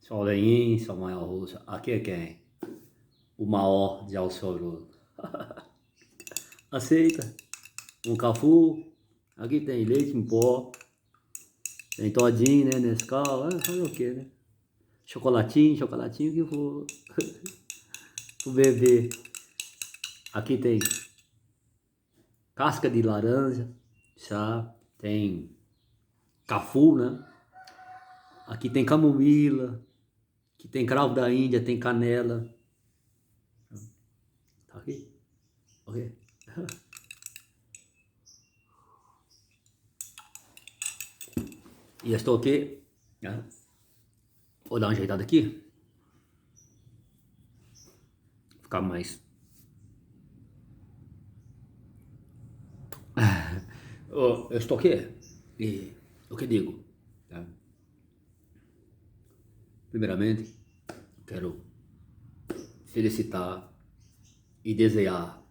Sou Lenhin, sou maior russa. Aqui é quem? O maior de Alçoru. Aceita? Um cafu. Aqui tem leite em pó. Tem todinho, né? Nescau. Fazer o quê, né? Chocolatinho, que for. O bebê. Aqui tem casca de laranja. Chá. Tem cafu, né? Aqui tem camomila. Aqui tem cravo da Índia, tem canela. Tá aqui? Ok. E eu estou aqui, né? Vou dar uma ajeitada aqui, ficar mais. Eu estou aqui e o que digo? Tá? Primeiramente, quero felicitar e desejar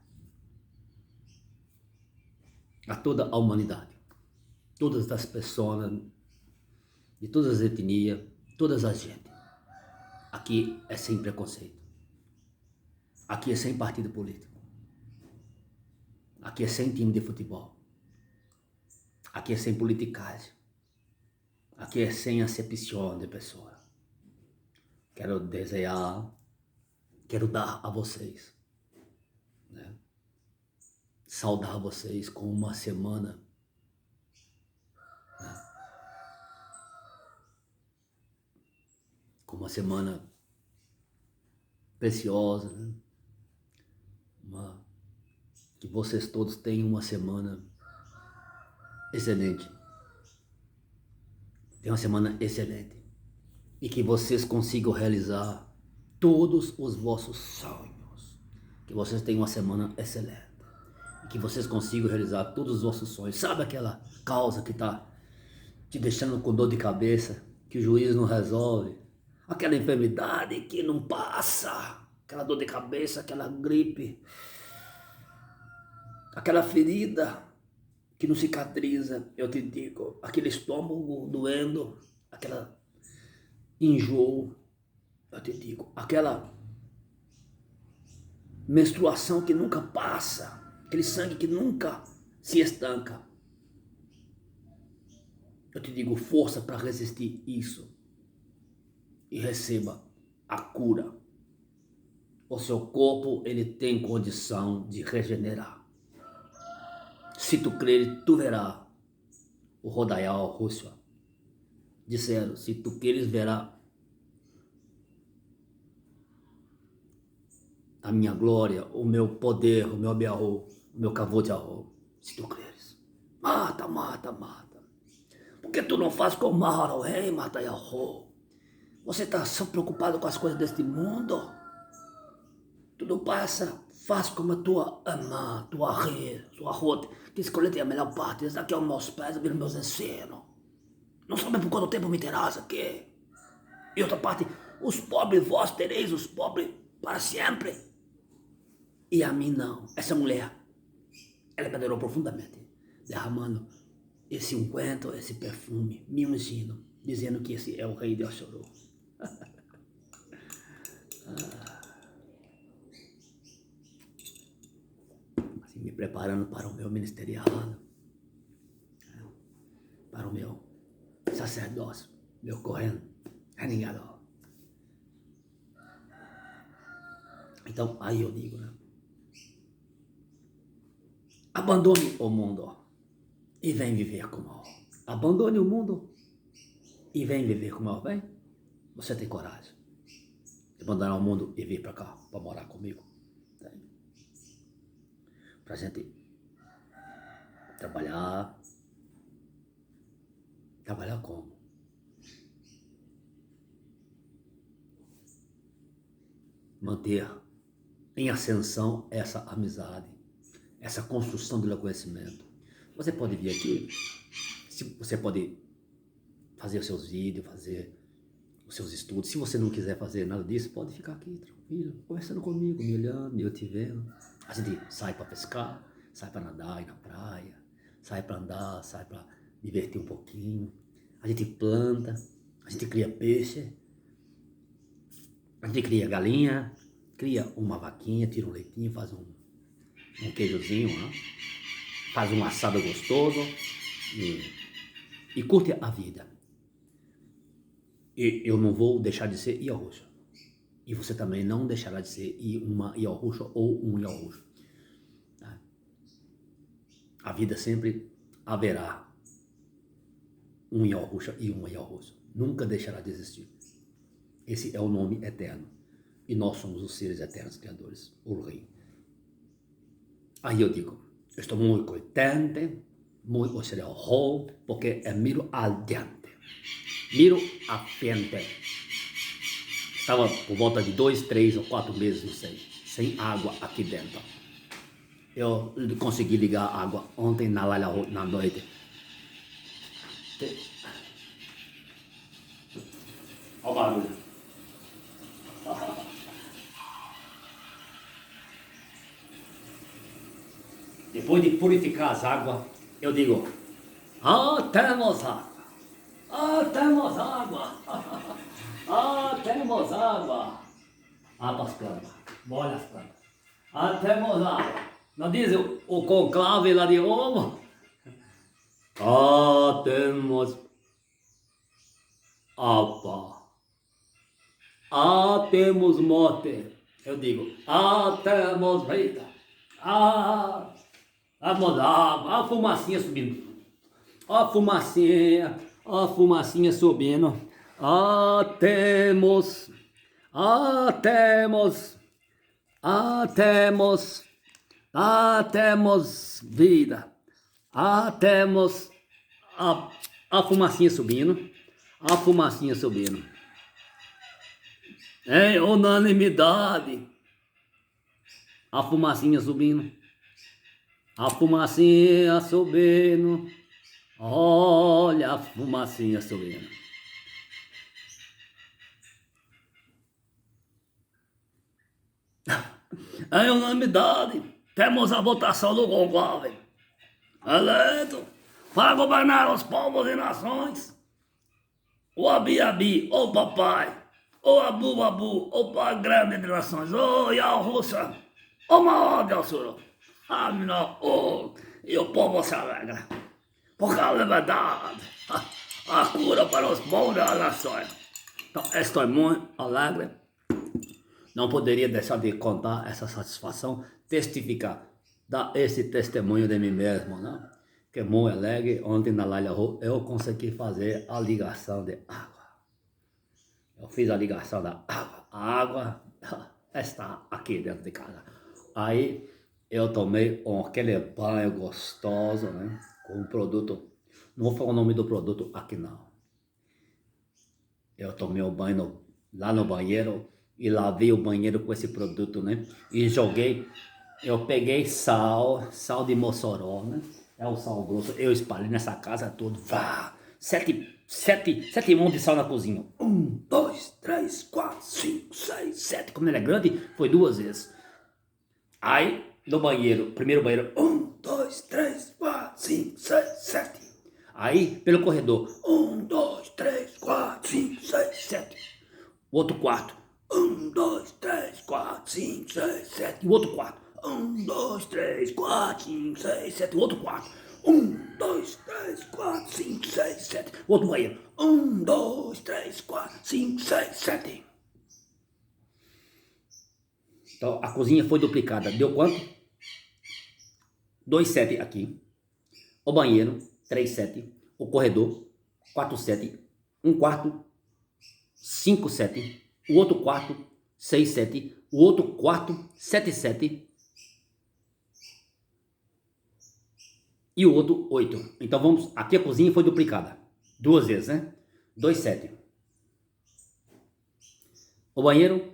a toda a humanidade, todas as pessoas, de todas as etnias, todas as gente. Aqui é sem preconceito. Aqui é sem partido político. Aqui é sem time de futebol. Aqui é sem politicagem. Aqui é sem acepção de pessoa. Quero desejar, quero dar a vocês, né? Saudar vocês com uma semana, né? Com uma semana preciosa, né? Que vocês todos tenham uma semana excelente. Tenham uma semana excelente. E que vocês consigam realizar todos os vossos sonhos. Que vocês tenham uma semana excelente. E que vocês consigam realizar todos os vossos sonhos. Sabe aquela causa que está te deixando com dor de cabeça, que o juiz não resolve? Aquela enfermidade que não passa, aquela dor de cabeça, aquela gripe, aquela ferida que não cicatriza, eu te digo, aquele estômago doendo, aquela enjoo, eu te digo, aquela menstruação que nunca passa, aquele sangue que nunca se estanca. Eu te digo, força para resistir isso e receba a cura. O seu corpo, ele tem condição de regenerar. Se tu crer, tu verás o Rodaial Rússia. Disseram, se tu queres verá a minha glória, o meu poder, o meu abiarro, o meu cavô de arroz. Se tu creres. Mata, mata, mata. Por que tu não faz como Mahara, o rei, mata Yahô? Você está só preocupado com as coisas deste mundo? Tudo passa, faz como a tua ama, tua rei, tua rota, que escolheu a melhor parte. Esse aqui é os meus pés, os meus ensinos. Não sabe por quanto tempo me terás aqui. E outra parte, os pobres, vós tereis os pobres para sempre. E a mim não. Essa mulher, ela melhorou profundamente, derramando esse unguento, esse perfume, me ungindo, dizendo que esse é o rei de Oxorô. Assim, me preparando para o meu ministeriado, para o meu sacerdócio, meu correndo, renegado. Então, aí eu digo, né? Abandone o mundo e vem viver comigo. Abandone o mundo e vem viver comigo, vem? Você tem coragem de abandonar o mundo e vir para cá, para morar comigo? Para a gente trabalhar. Trabalhar como? Manter em ascensão essa amizade, essa construção do conhecimento. Você pode vir aqui, você pode fazer os seus vídeos, fazer os seus estudos. Se você não quiser fazer nada disso, pode ficar aqui tranquilo, conversando comigo, me olhando, eu te vendo. A gente sai para pescar, sai para nadar, ir na praia, sai para andar, sai para divertir um pouquinho. A gente planta, a gente cria peixe, A gente cria galinha, cria uma vaquinha, tira um leitinho, faz um queijozinho, né? Faz um assado gostoso e curte a vida. E eu não vou deixar de ser Iorruxa. E você também não deixará de ser uma Iorruxa ou um Iorruxa. Tá? A vida sempre haverá um Iorruxa e uma Iorruxa. Nunca deixará de existir. Esse é o nome eterno. E nós somos os seres eternos criadores, o Rei. Aí eu digo, eu estou muito contente, muito orgulhoso, porque miro adiante, miro à frente. Estava por volta de 2, 3 ou 4 meses, não sei, sem água aqui dentro. Eu consegui ligar a água ontem na noite. Olha o barulho. Depois de purificar as águas, eu digo, temos água, temos água, temos água. Para as plantas, molha as plantas. Temos água. Não diz o conclave lá de Roma? Temos água. Temos morte. Eu digo, temos vida. Vamos lá, a fumacinha subindo. A fumacinha subindo. Temos vida. Temos a fumacinha subindo. A fumacinha subindo. Em unanimidade. A fumacinha subindo. A fumacinha subindo, olha a fumacinha subindo. Em unanimidade, temos a votação do conclave. Eleito para governar os povos e nações. O Abi-Abi, o papai. O Abu-Babu, o pai grande de nações. O Iorruxa, o maior de Assuro. E o povo se alegra, porque a liberdade, a cura para os povos das nações. Então, estou muito alegre, não poderia deixar de contar essa satisfação, testificar, dar esse testemunho de mim mesmo, né? Que muito alegre, ontem na Laila eu consegui fazer a ligação de água. Eu fiz a ligação da água, a água está aqui dentro de casa. Aí, eu tomei aquele banho gostoso, né? Com um produto, não vou falar o nome do produto aqui não. Eu tomei o banho lá no banheiro e lavei o banheiro com esse produto, né? E joguei, eu peguei sal de Mossoró, né? É o sal grosso, eu espalhei nessa casa toda, sete mãos de sal na cozinha. 1, 2, 3, 4, 5, 6, 7, como ele é grande, foi 2 vezes. Aí, no banheiro, primeiro banheiro, 1, 2, 3, 4, 5, 6, 7. Aí, pelo corredor, 1, 2, 3, 4, 5, 6, 7. O outro quarto, 1, 2, 3, 4, 5, 6, 7. O outro quarto, 1, 2, 3, 4, 5, 6, 7. O outro quarto, 1, 2, 3, 4, 5, 6, 7. O outro banheiro, 1, 2, 3, 4, 5, 6, 7. Então, a cozinha foi duplicada. Deu quanto? 2,7 aqui. O banheiro, 3,7. O corredor, 4,7. Um quarto, 5,7. O outro quarto, 6,7. O outro quarto, 7,7. E o outro, 8. Então, vamos... Aqui a cozinha foi duplicada. 2 vezes, né? 2,7. O banheiro,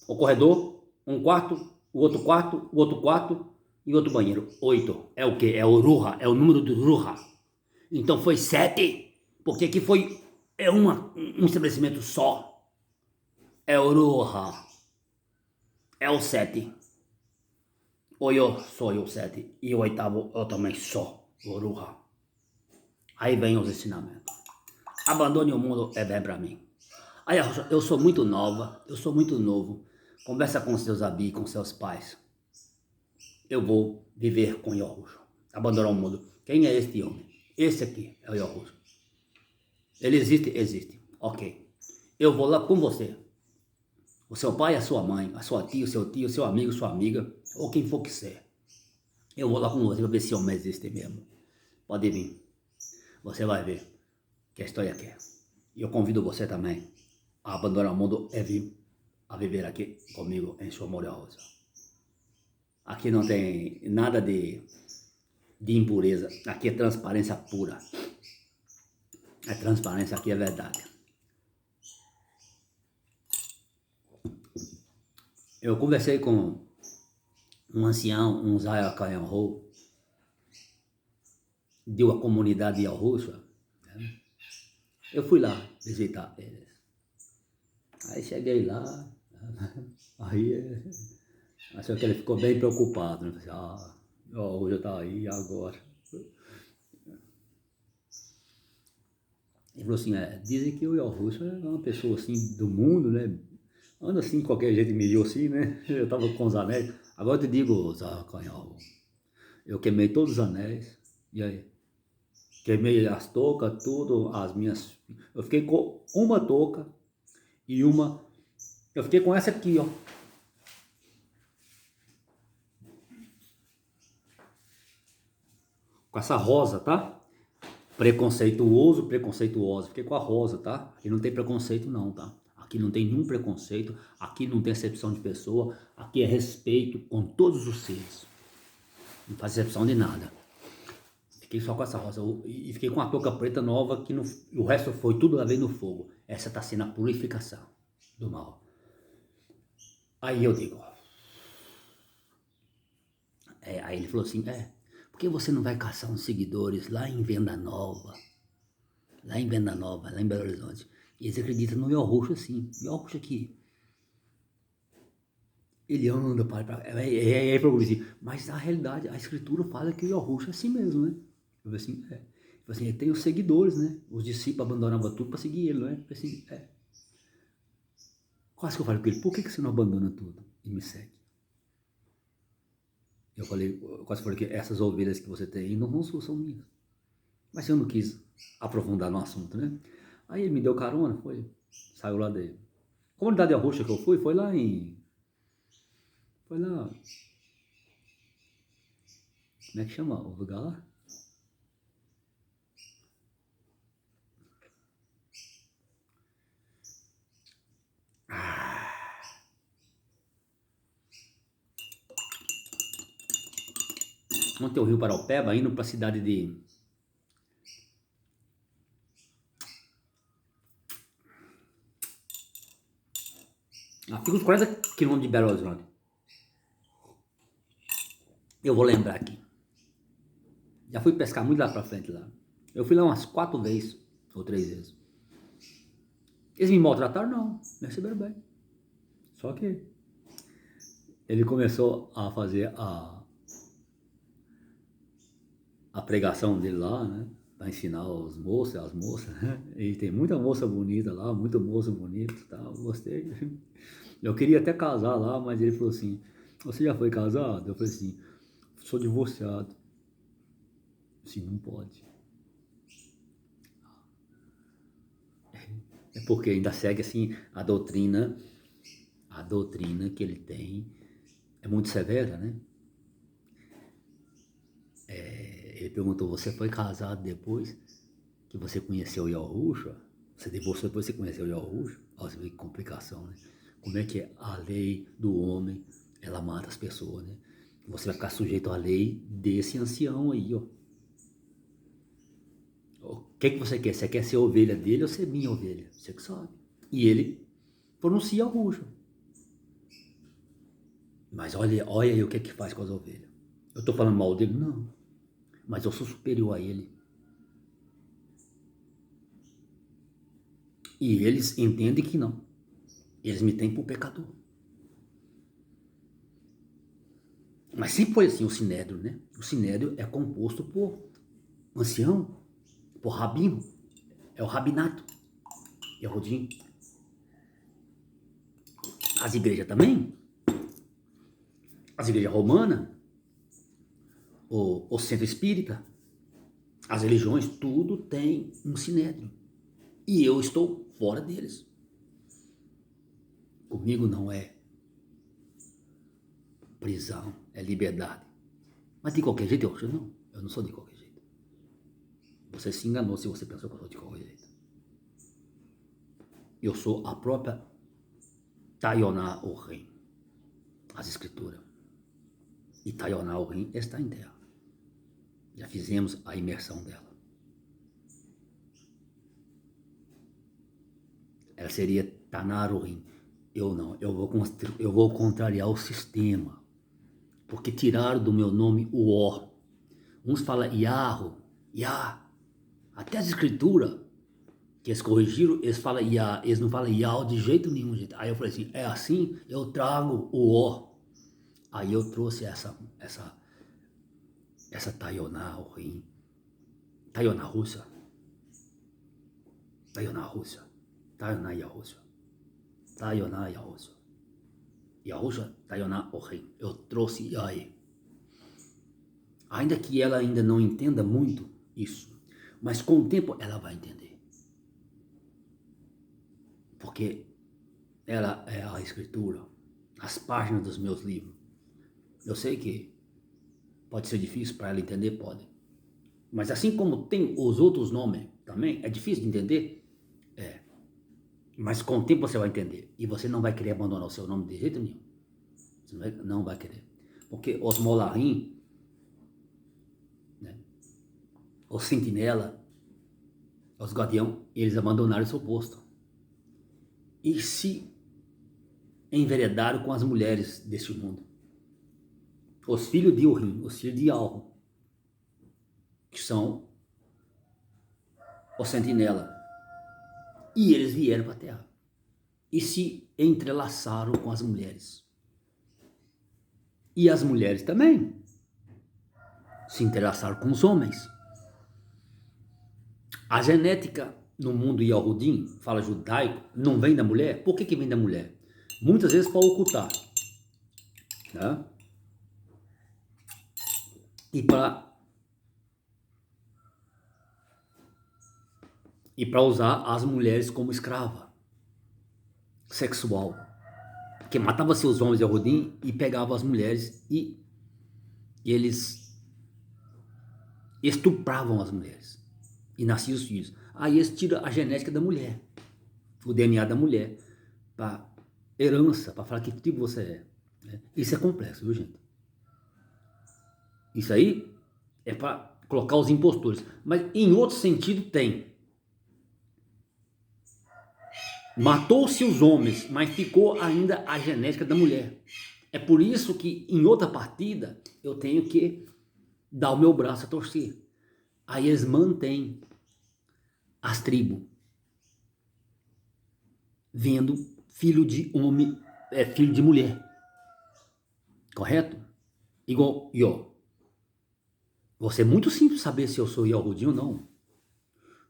o corredor, um quarto, o outro quarto, o outro quarto e outro banheiro. 8. É o que? É o Ruha, é o número do Ruha. Então foi 7, porque aqui foi um estabelecimento só. É o Ruha. É o 7. Ou eu sou o 7. E o 8º eu também sou o Ruha. Aí vem os ensinamentos. Abandone o mundo é bem para mim. Aí, eu sou muito nova, eu sou muito novo. Conversa com seus amigos, com seus pais. Eu vou viver com Yahushua. Abandonar o mundo. Quem é este homem? Esse aqui é o Yahushua. Ele existe? Existe. Ok. Eu vou lá com você. O seu pai, a sua mãe, a sua tia, o seu tio, o seu amigo, sua amiga, ou quem for que seja. Eu vou lá com você para ver se o homem existe mesmo. Pode vir. Você vai ver que a história aqui. E eu convido você também a abandonar o mundo e vir a viver aqui comigo em sua Rosa. Aqui não tem nada de impureza. Aqui é transparência pura. A transparência aqui é verdade. Eu conversei com um ancião, um Zaya Kayanho, de uma comunidade de Yahushua. Né? Eu fui lá visitar eles. Aí cheguei lá, aí achou que ele ficou bem preocupado. Né? Hoje tá aí agora. Ele falou assim, dizem que o Yahushua é uma pessoa assim do mundo, né? Anda assim, qualquer jeito meio assim, né? Eu tava com os anéis. Agora eu te digo, Zacanhal, eu queimei todos os anéis. E aí? Queimei as toucas, tudo, as minhas... Eu fiquei com uma touca e uma... Eu fiquei com essa aqui, ó. Com essa rosa, tá? Preconceituosa. Fiquei com a rosa, tá? Aqui não tem preconceito não, tá? Aqui não tem nenhum preconceito, aqui não tem acepção de pessoa, aqui é respeito com todos os seres. Não faz acepção de nada. Fiquei só com essa rosa e fiquei com a touca preta nova, que o resto foi tudo lavei no fogo. Essa está sendo a purificação do mal. Aí eu digo, aí ele falou assim, por que você não vai caçar uns seguidores lá em Venda Nova? Lá em Belo Horizonte. E eles acreditam no Yahushua, sim. Yahushua aqui. Ele anda para aí ele falou assim, mas na realidade a escritura fala que o Yahushua é assim mesmo, né? Eu falei assim, ele tem os seguidores, né? Os discípulos abandonavam tudo para seguir ele, não é? Eu falei assim, Quase que eu falei com ele, por que você não abandona tudo e me segue? Eu quase falei que essas ovelhas que você tem não são minhas. Mas eu não quis aprofundar no assunto, né? Aí ele me deu carona, saiu lá dele. A comunidade Yahushua que eu fui, foi lá. Como é que chama o lugar lá? Ontem o Rio Paraupeba, indo para a cidade de... fica uns 40 quilômetros de Belo Horizonte. Eu vou lembrar aqui. Já fui pescar muito lá pra frente lá. Eu fui lá umas 4 vezes, ou 3 vezes. Eles me maltrataram? Não, me receberam bem. Só que ele começou a fazer a pregação dele lá, né? Para ensinar os moços, as moças, né? E tem muita moça bonita lá, muito moço bonito, tá? Eu gostei. Eu queria até casar lá, mas ele falou assim, você já foi casado? Eu falei assim, sou divorciado. Assim, não pode. É porque ainda segue assim a doutrina que ele tem é muito severa, né? Ele perguntou, você foi casado depois que você conheceu o Yahushua? Você divorciou depois que você conheceu o Yahushua? Olha, você vê que complicação, né? Como é que a lei do homem, ela mata as pessoas, né? Você vai ficar sujeito à lei desse ancião aí, ó. O que você quer? Você quer ser ovelha dele ou ser minha ovelha? Você que sabe. E ele pronuncia Yahushua. Mas olha aí o que faz com as ovelhas. Eu estou falando mal dele? Não. Mas eu sou superior a ele. E eles entendem que não. Eles me têm por pecador. Mas sempre foi assim o sinédrio, né? O sinédrio é composto por ancião, por rabino. É o rabinato. É o Rodim. As igrejas também, as igrejas romanas, o centro espírita, as religiões, tudo tem um sinédrio. E eu estou fora deles. Comigo não é prisão, é liberdade. Mas de qualquer jeito, eu não sou de qualquer jeito. Você se enganou se você pensou que eu sou de qualquer jeito. Eu sou a própria Taioná Orim, as escrituras. E Taioná Orim está em terra. Já fizemos a imersão dela. Ela seria Tanarurim. Eu não, eu vou contrariar o sistema. Porque tiraram do meu nome o O. Uns falam Yahu, Yah. Até as escrituras, que eles corrigiram, eles falam Yah. Eles não falam Yah de jeito nenhum. Gente. Aí eu falei assim, é assim, eu trago o O. Aí eu trouxe essa Taioná Orim. Taioná Rússia. Taioná Rússia. Taioná Yahússia. Taioná Yahússia. Yahússia, Taioná Orim. Eu trouxe aí. Ainda que ela ainda não entenda muito isso, mas com o tempo ela vai entender. Porque ela é a escritura, as páginas dos meus livros. Eu sei que pode ser difícil para ela entender, pode. Mas assim como tem os outros nomes também, é difícil de entender? É. Mas com o tempo você vai entender. E você não vai querer abandonar o seu nome de jeito nenhum. Você não vai querer. Porque os Molarim, né, os Sentinela, os Guardião, eles abandonaram o seu posto. E se enveredaram com as mulheres deste mundo. Os filhos de Urim, os filhos de Alro, que são os Sentinela. E eles vieram para a terra e se entrelaçaram com as mulheres. E as mulheres também se entrelaçaram com os homens. A genética no mundo Yahudim, fala judaico, não vem da mulher. Por que vem da mulher? Muitas vezes para ocultar, né? E para usar as mulheres como escrava sexual, que matava seus homens de Yahudim e pegava as mulheres e eles estupravam as mulheres e nasciam os filhos. Aí eles tiram a genética da mulher, o DNA da mulher, para herança, para falar que tipo você é. Né? Isso é complexo, viu, gente? Isso aí é para colocar os impostores, mas em outro sentido tem. Matou-se os homens, mas ficou ainda a genética da mulher. É por isso que em outra partida eu tenho que dar o meu braço a torcer. Aí eles mantêm as tribos, vendo filho de homem, filho de mulher. Correto? Igual Ió. Você é muito simples saber se eu sou Yahudim ou não.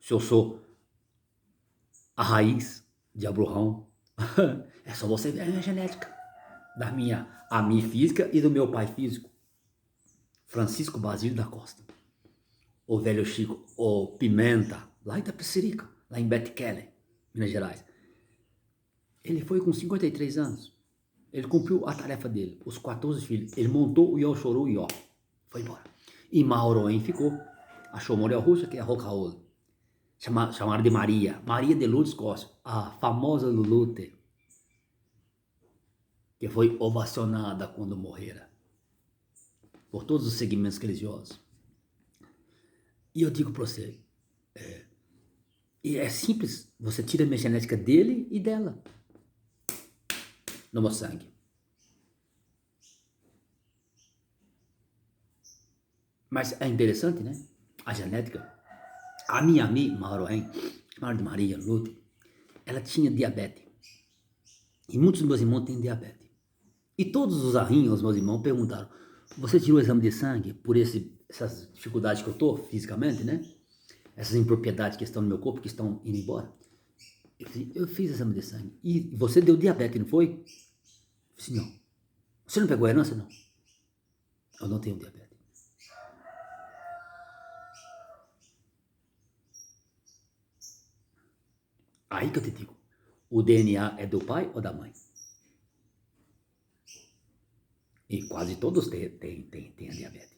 Se eu sou a raiz de Abraão. É só você ver a minha genética. A minha física e do meu pai físico. Francisco Basílio da Costa. O velho Chico, o Pimenta, lá em Itapecerica, lá em Bethquele, Minas Gerais. Ele foi com 53 anos. Ele cumpriu a tarefa dele, os 14 filhos. Ele montou o Ió Chorou Ió. Foi embora. E Maoroen ficou. Achou Morel Rússia, que é Rocaola. Chamaram de Maria. Maria de Lourdes Costa. A famosa Lulute. Que foi ovacionada quando morrera. Por todos os segmentos religiosos. E eu digo para você. E é simples. Você tira a minha genética dele e dela. No meu sangue. Mas é interessante, né? A genética. A minha amiga, Maroen, chamada de Maria Lute, ela tinha diabetes. E muitos dos meus irmãos têm diabetes. E todos os arrinhos, os meus irmãos, perguntaram: você tirou o exame de sangue por essas dificuldades que eu estou fisicamente, né? Essas impropriedades que estão no meu corpo, que estão indo embora? Eu fiz exame de sangue. E você deu diabetes, não foi? disse, não. Você não pegou herança, não? Eu não tenho diabetes. Aí que eu te digo, o DNA é do pai ou da mãe? E quase todos têm a diabetes.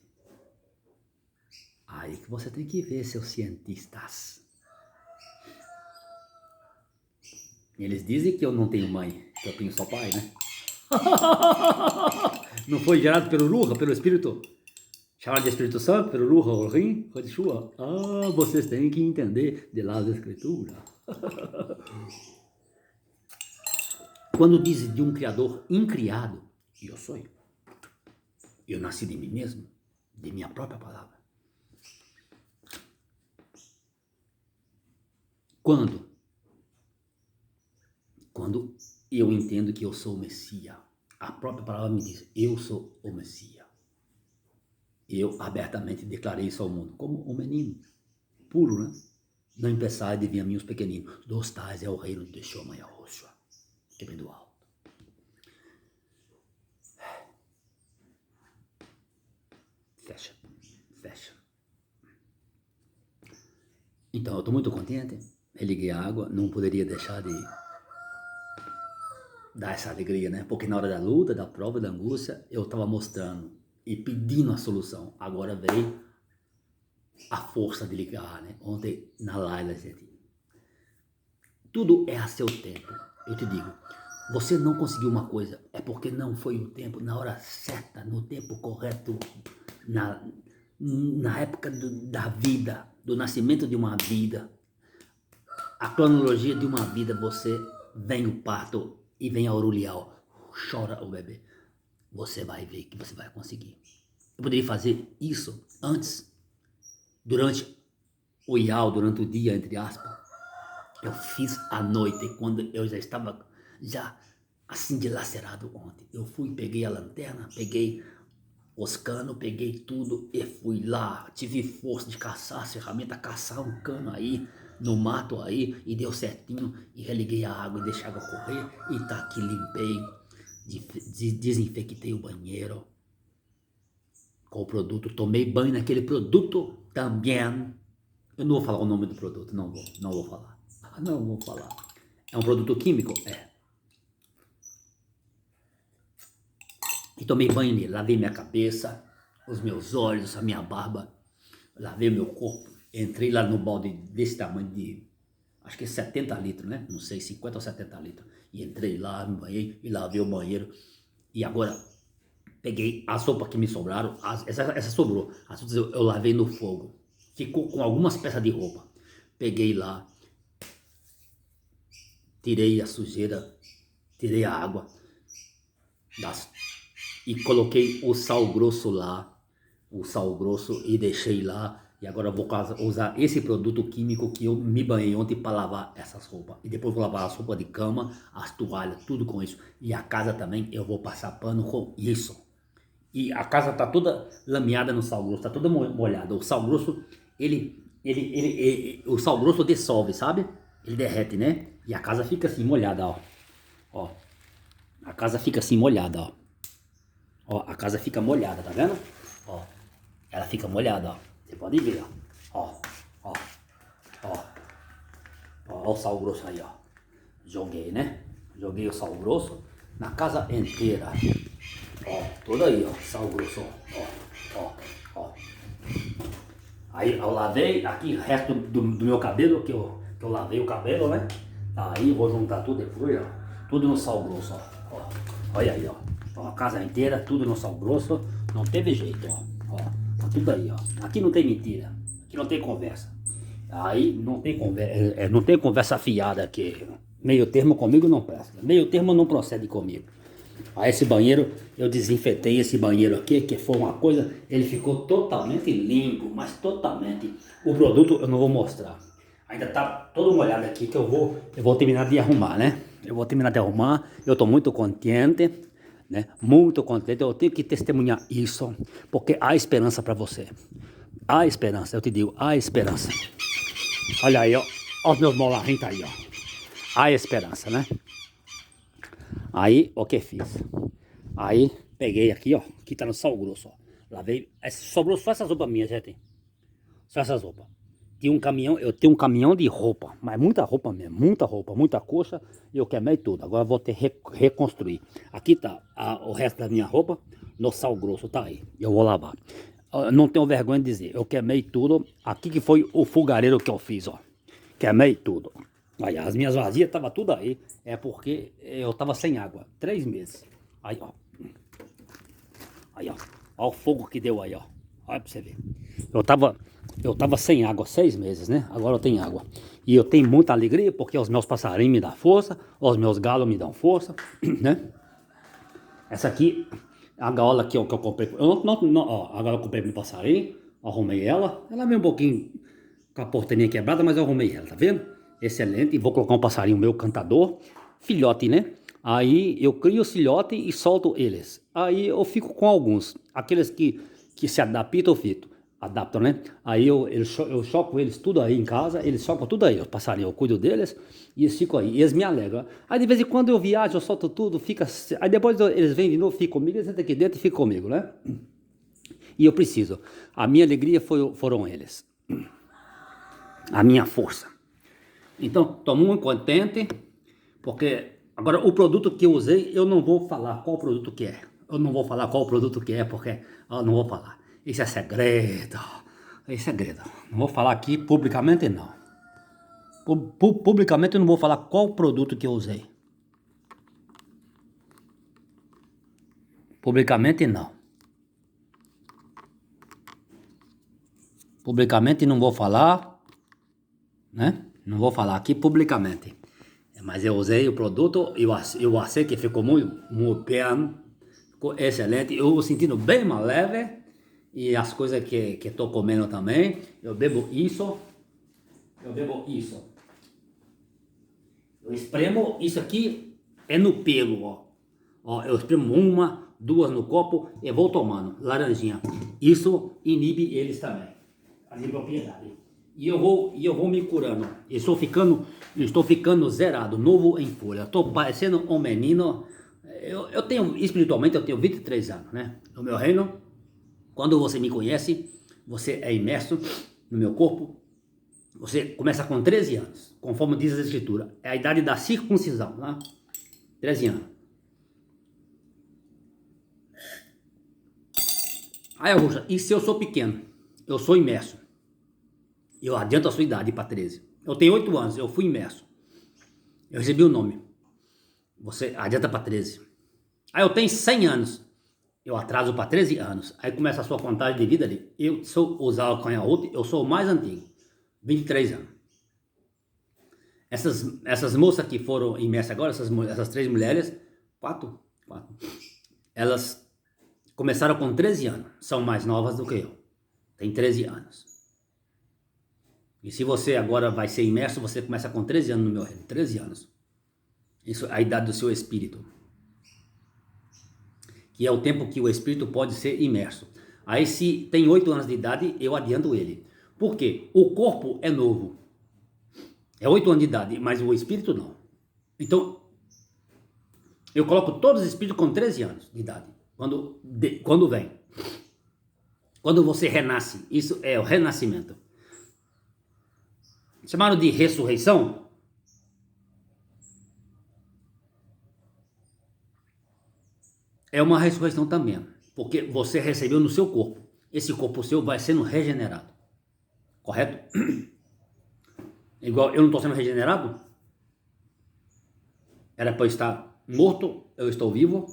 Aí que você tem que ver, seus cientistas. Eles dizem que eu não tenho mãe, que eu tenho só pai, né? Não foi gerado pelo Ruha, pelo Espírito? Chamado de Espírito Santo, pelo Ruha, Orim, Hadishua? Ah, vocês têm que entender de lá da Escritura. Quando diz de um Criador incriado, eu sou. Eu nasci de mim mesmo, de minha própria palavra. Quando eu entendo que eu sou o Messias, a própria palavra me diz, eu sou o Messias. Eu abertamente declarei isso ao mundo, como um menino puro, né? Não empeçai de vir a mim os pequeninos, dos tais é o reino de Shoma e Yahushua, que vem do alto. Fecha. Então, eu estou muito contente, religuei a água, não poderia deixar de dar essa alegria, né? Porque na hora da luta, da prova, da angústia, eu estava mostrando e pedindo a solução. Agora veio a força de ligar, né? Ontem na live, gente. Tudo é a seu tempo. Eu te digo, você não conseguiu uma coisa, é porque não foi o tempo, na hora certa, no tempo correto, na época da vida, do nascimento de uma vida, a cronologia de uma vida, você vem o parto e vem a Aurelial, chora o bebê. Você vai ver que você vai conseguir. Eu poderia fazer isso antes, durante o Ial, durante o dia, entre aspas. Eu fiz à noite, quando eu já estava assim dilacerado ontem. Eu fui, peguei a lanterna, peguei os canos, peguei tudo e fui lá. Tive força de caçar a ferramenta, caçar um cano aí, no mato aí, e deu certinho. E religuei a água e deixei a água correr. E tá aqui, limpei, desinfectei o banheiro com o produto. Tomei banho naquele produto também. Eu não vou falar o nome do produto, não vou falar. Não vou falar. É um produto químico? É. E tomei banho nele, lavei minha cabeça, os meus olhos, a minha barba, lavei meu corpo, entrei lá no balde desse tamanho de, acho que 70 litros, né? Não sei, 50 ou 70 litros. E entrei lá, me banhei e lavei o banheiro. E agora, peguei as roupas que me sobraram, essa sobrou, as outras eu lavei no fogo. Ficou com algumas peças de roupa. Peguei lá, tirei a sujeira, tirei a água e coloquei o sal grosso lá, e deixei lá. E agora eu vou usar esse produto químico que eu me banhei ontem para lavar essas roupas. E depois vou lavar as roupas de cama, as toalhas, tudo com isso. E a casa também eu vou passar pano com isso. E a casa tá toda lameada no sal grosso, tá toda molhada. O sal grosso, o sal grosso dissolve, sabe? Ele derrete, né? E a casa fica assim molhada, ó. A casa fica assim molhada, ó. Ó, a casa fica molhada, tá vendo? Ó, ela fica molhada, ó. Você pode ver, ó. Ó o sal grosso aí, ó. Joguei, né? Joguei o sal grosso na casa inteira. Ó, toda aí, ó, sal grosso, ó. Aí eu lavei aqui o resto do meu cabelo, que eu lavei o cabelo, né? Aí eu vou juntar tudo depois, ó. Tudo no sal grosso, ó. Olha aí, ó. A casa inteira, tudo no sal grosso. Não teve jeito, ó. Tá tudo aí, ó. Aqui não tem mentira. Aqui não tem conversa. Aí não tem conversa, não tem conversa fiada aqui. Meio termo comigo não presta. Meio termo não procede comigo. Aí esse banheiro, eu desinfetei esse banheiro aqui, que foi uma coisa, ele ficou totalmente limpo, mas totalmente. O produto eu não vou mostrar. Ainda tá todo molhado aqui, que eu vou terminar de arrumar, né? Eu vou terminar de arrumar, eu tô muito contente, né? Muito contente, eu tenho que testemunhar isso, porque há esperança para você. Há esperança, eu te digo, há esperança. Olha aí, ó, os meus molarrinhos tá aí, ó. Há esperança, né? Aí, o que fiz? Aí, peguei aqui, ó. Aqui tá no sal grosso, ó. Lavei. Sobrou só essas roupas minhas, gente. Só essas roupas. Tinha um caminhão, eu tenho um caminhão de roupa, mas muita roupa mesmo, muita roupa, muita coxa, e eu queimei tudo. Agora eu vou ter que reconstruir. Aqui tá o resto da minha roupa, no sal grosso, tá aí. Eu vou lavar. Não tenho vergonha de dizer, eu queimei tudo. Aqui que foi o fogareiro que eu fiz, ó. Queimei tudo. Aí, as minhas vasilhas tava tudo aí. É porque eu tava sem água, 3 meses. Aí, ó. Aí, ó. Ó o fogo que deu aí, ó. Olha pra você ver. Eu tava sem água 6 meses, né? Agora eu tenho água. E eu tenho muita alegria porque os meus passarinhos me dão força, os meus galos me dão força, né? Essa aqui, a gaiola aqui, ó, que eu comprei. Ó, agora eu comprei pro passarinho, arrumei ela. Ela veio um pouquinho com a porteirinha quebrada, mas eu arrumei ela, tá vendo? Excelente. E vou colocar um passarinho meu, cantador, filhote, né? Aí eu crio o filhote e solto eles. Aí eu fico com alguns. Aqueles que se adaptam, adaptam, né? Aí eu choco eles tudo aí em casa, eles chocam tudo aí, os passarinhos, eu cuido deles e eles ficam aí, e eles me alegram. Aí de vez em quando eu viajo, eu solto tudo, fica. Aí depois eles vêm de novo, ficam comigo, eles entram aqui dentro e ficam comigo, né? E eu preciso. A minha alegria foram eles. A minha força. Então, estou muito contente, porque agora o produto que eu usei, eu não vou falar qual produto que é. Eu não vou falar qual produto que é, porque eu não vou falar. Isso é segredo. É segredo. Não vou falar aqui publicamente, não. Publicamente eu não vou falar qual produto que eu usei. Publicamente não. Publicamente não vou falar, né? Não vou falar aqui publicamente. Mas eu usei o produto, eu achei que ficou muito bem, ficou excelente. Eu vou sentindo bem mais leve. E as coisas que estou comendo também, eu bebo isso. Eu espremo isso aqui, é no pelo, ó. Ó, eu espremo 1, 2 no copo e vou tomando, laranjinha. Isso inibe eles também, as impropriedades. E eu vou me curando. Estou ficando zerado, novo em folha. Estou parecendo um menino. Eu tenho, espiritualmente, eu tenho 23 anos, né? No meu reino, quando você me conhece, você é imerso no meu corpo. Você começa com 13 anos, conforme diz a escritura. É a idade da circuncisão, né? 13 anos. Aí, Augusta, e se eu sou pequeno? Eu sou imerso. Eu adianto a sua idade para 13. Eu tenho 8 anos, eu fui imerso. Eu recebi o nome. Você adianta para 13. Aí eu tenho 100 anos. Eu atraso para 13 anos. Aí começa a sua contagem de vida ali. Eu sou o Zao Canhaúte, eu sou o mais antigo. 23 anos. Essas moças que foram imersas agora, essas 3 mulheres, 4, elas começaram com 13 anos. São mais novas do que eu. Tem 13 anos. E se você agora vai ser imerso, você começa com 13 anos no meu reino. 13 anos. Isso é a idade do seu espírito. Que é o tempo que o espírito pode ser imerso. Aí se tem 8 anos de idade, eu adianto ele. Por quê? O corpo é novo. É 8 anos de idade, mas o espírito não. Então, eu coloco todos os espíritos com 13 anos de idade. Quando vem. Quando você renasce. Isso é o renascimento. Chamaram de ressurreição. É uma ressurreição também. Porque você recebeu no seu corpo. Esse corpo seu vai sendo regenerado. Correto? Igual eu não estou sendo regenerado. Era para eu estar morto, eu estou vivo.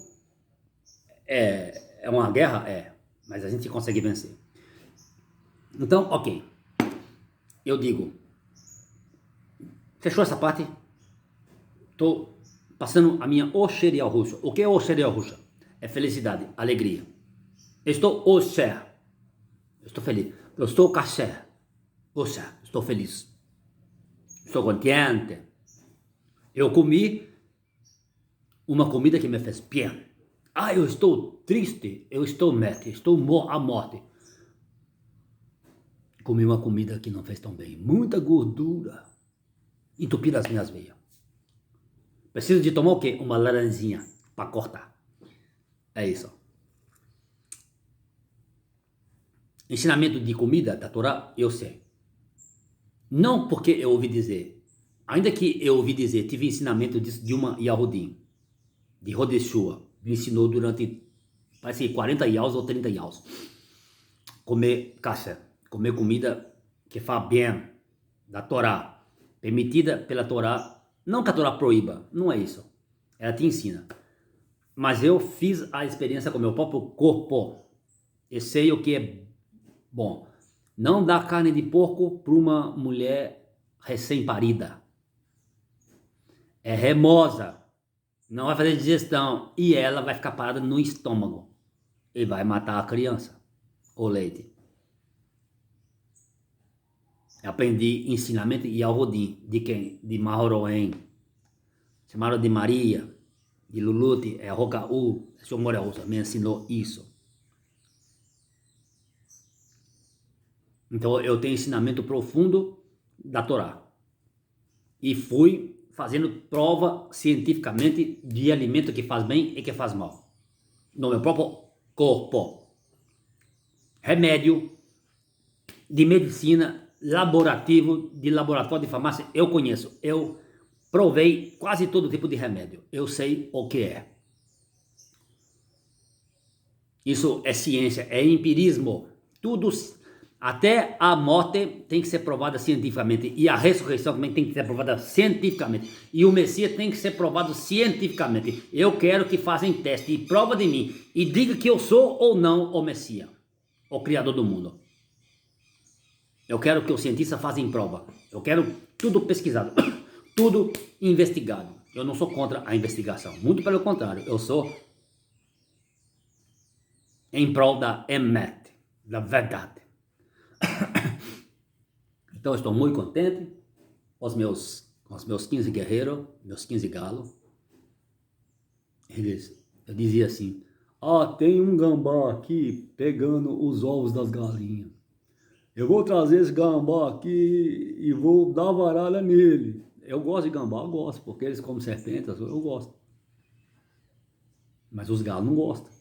É uma guerra? É. Mas a gente consegue vencer. Então, ok. Eu digo. Fechou essa parte? Estou passando a minha Oxerial Ruxa. O que é Oxerial Ruxa? É felicidade, alegria. Eu estou Oxer. Eu estou feliz. Eu estou Caxer. Oxer. Estou feliz. Estou contente. Eu comi uma comida que me fez bem. Ah, eu estou triste. Eu estou mete. Estou à morte. Comi uma comida que não fez tão bem. Muita gordura. Entupir as minhas veias. Preciso de tomar o quê? Uma laranjinha para cortar. É isso. Ensinamento de comida da Torá, eu sei. Não porque eu ouvi dizer. Ainda que eu ouvi dizer, tive ensinamento de uma Yahudim, de Rodeshua, me ensinou durante, parece 40 yaus ou 30 yaus, comer café, comer comida que faz bem, da Torá, permitida pela Torá, não que a Torá proíba, não é isso, ela te ensina. Mas eu fiz a experiência com o meu próprio corpo, eu sei o que é bom. Não dá carne de porco para uma mulher recém-parida. É remosa, não vai fazer digestão e ela vai ficar parada no estômago e vai matar a criança, o leite. Eu aprendi ensinamento e Yahudim, de quem? De Mahoroen, chamaram de Maria, de Luluti, Rocaú, o senhor Moreusa me ensinou isso. Então eu tenho ensinamento profundo da Torá. E fui fazendo prova cientificamente de alimento que faz bem e que faz mal. No meu próprio corpo. Remédio de medicina, laborativo, de laboratório de farmácia, eu conheço. Eu provei quase todo tipo de remédio. Eu sei o que é. Isso é ciência, é empirismo. Tudo, até a morte tem que ser provada cientificamente. E a ressurreição também tem que ser provada cientificamente. E o Messias tem que ser provado cientificamente. Eu quero que façam teste e prova de mim. E diga que eu sou ou não o Messias, o Criador do mundo. Eu quero que os cientistas façam prova. Eu quero tudo pesquisado. Tudo investigado. Eu não sou contra a investigação. Muito pelo contrário. Eu sou em prol da Emet, da verdade. Então eu estou muito contente com os meus 15 guerreiros, meus 15 galos. Eu dizia assim, tem um gambá aqui pegando os ovos das galinhas. Eu vou trazer esse gambá aqui e vou dar varalha nele. Eu gosto de gambá, eu gosto, porque eles comem serpentes, eu gosto. Mas os galos não gostam.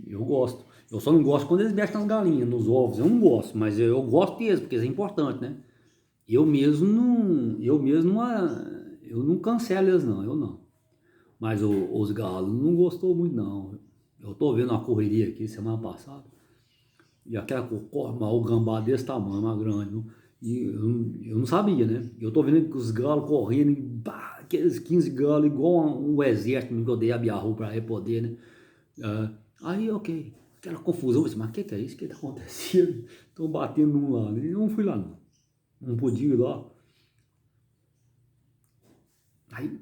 Eu gosto. Eu só não gosto quando eles mexem nas galinhas, nos ovos. Eu não gosto, mas eu gosto deles, porque isso é importante, né? Eu não cancelo eles não, eu não. Mas os galos não gostou muito não. Eu tô vendo uma correria aqui semana passada. E aquela o gambá desse tamanho, mais grande. Viu? E eu não sabia, né? Eu tô vendo que os galos correndo, aqueles 15 galos, igual um exército, que eu dei a Biarru para poder, né? Aí, ok, aquela confusão, mas o que é isso que tá acontecendo? Estão batendo num lá, né? Eu não fui lá não, não podia ir lá. Aí,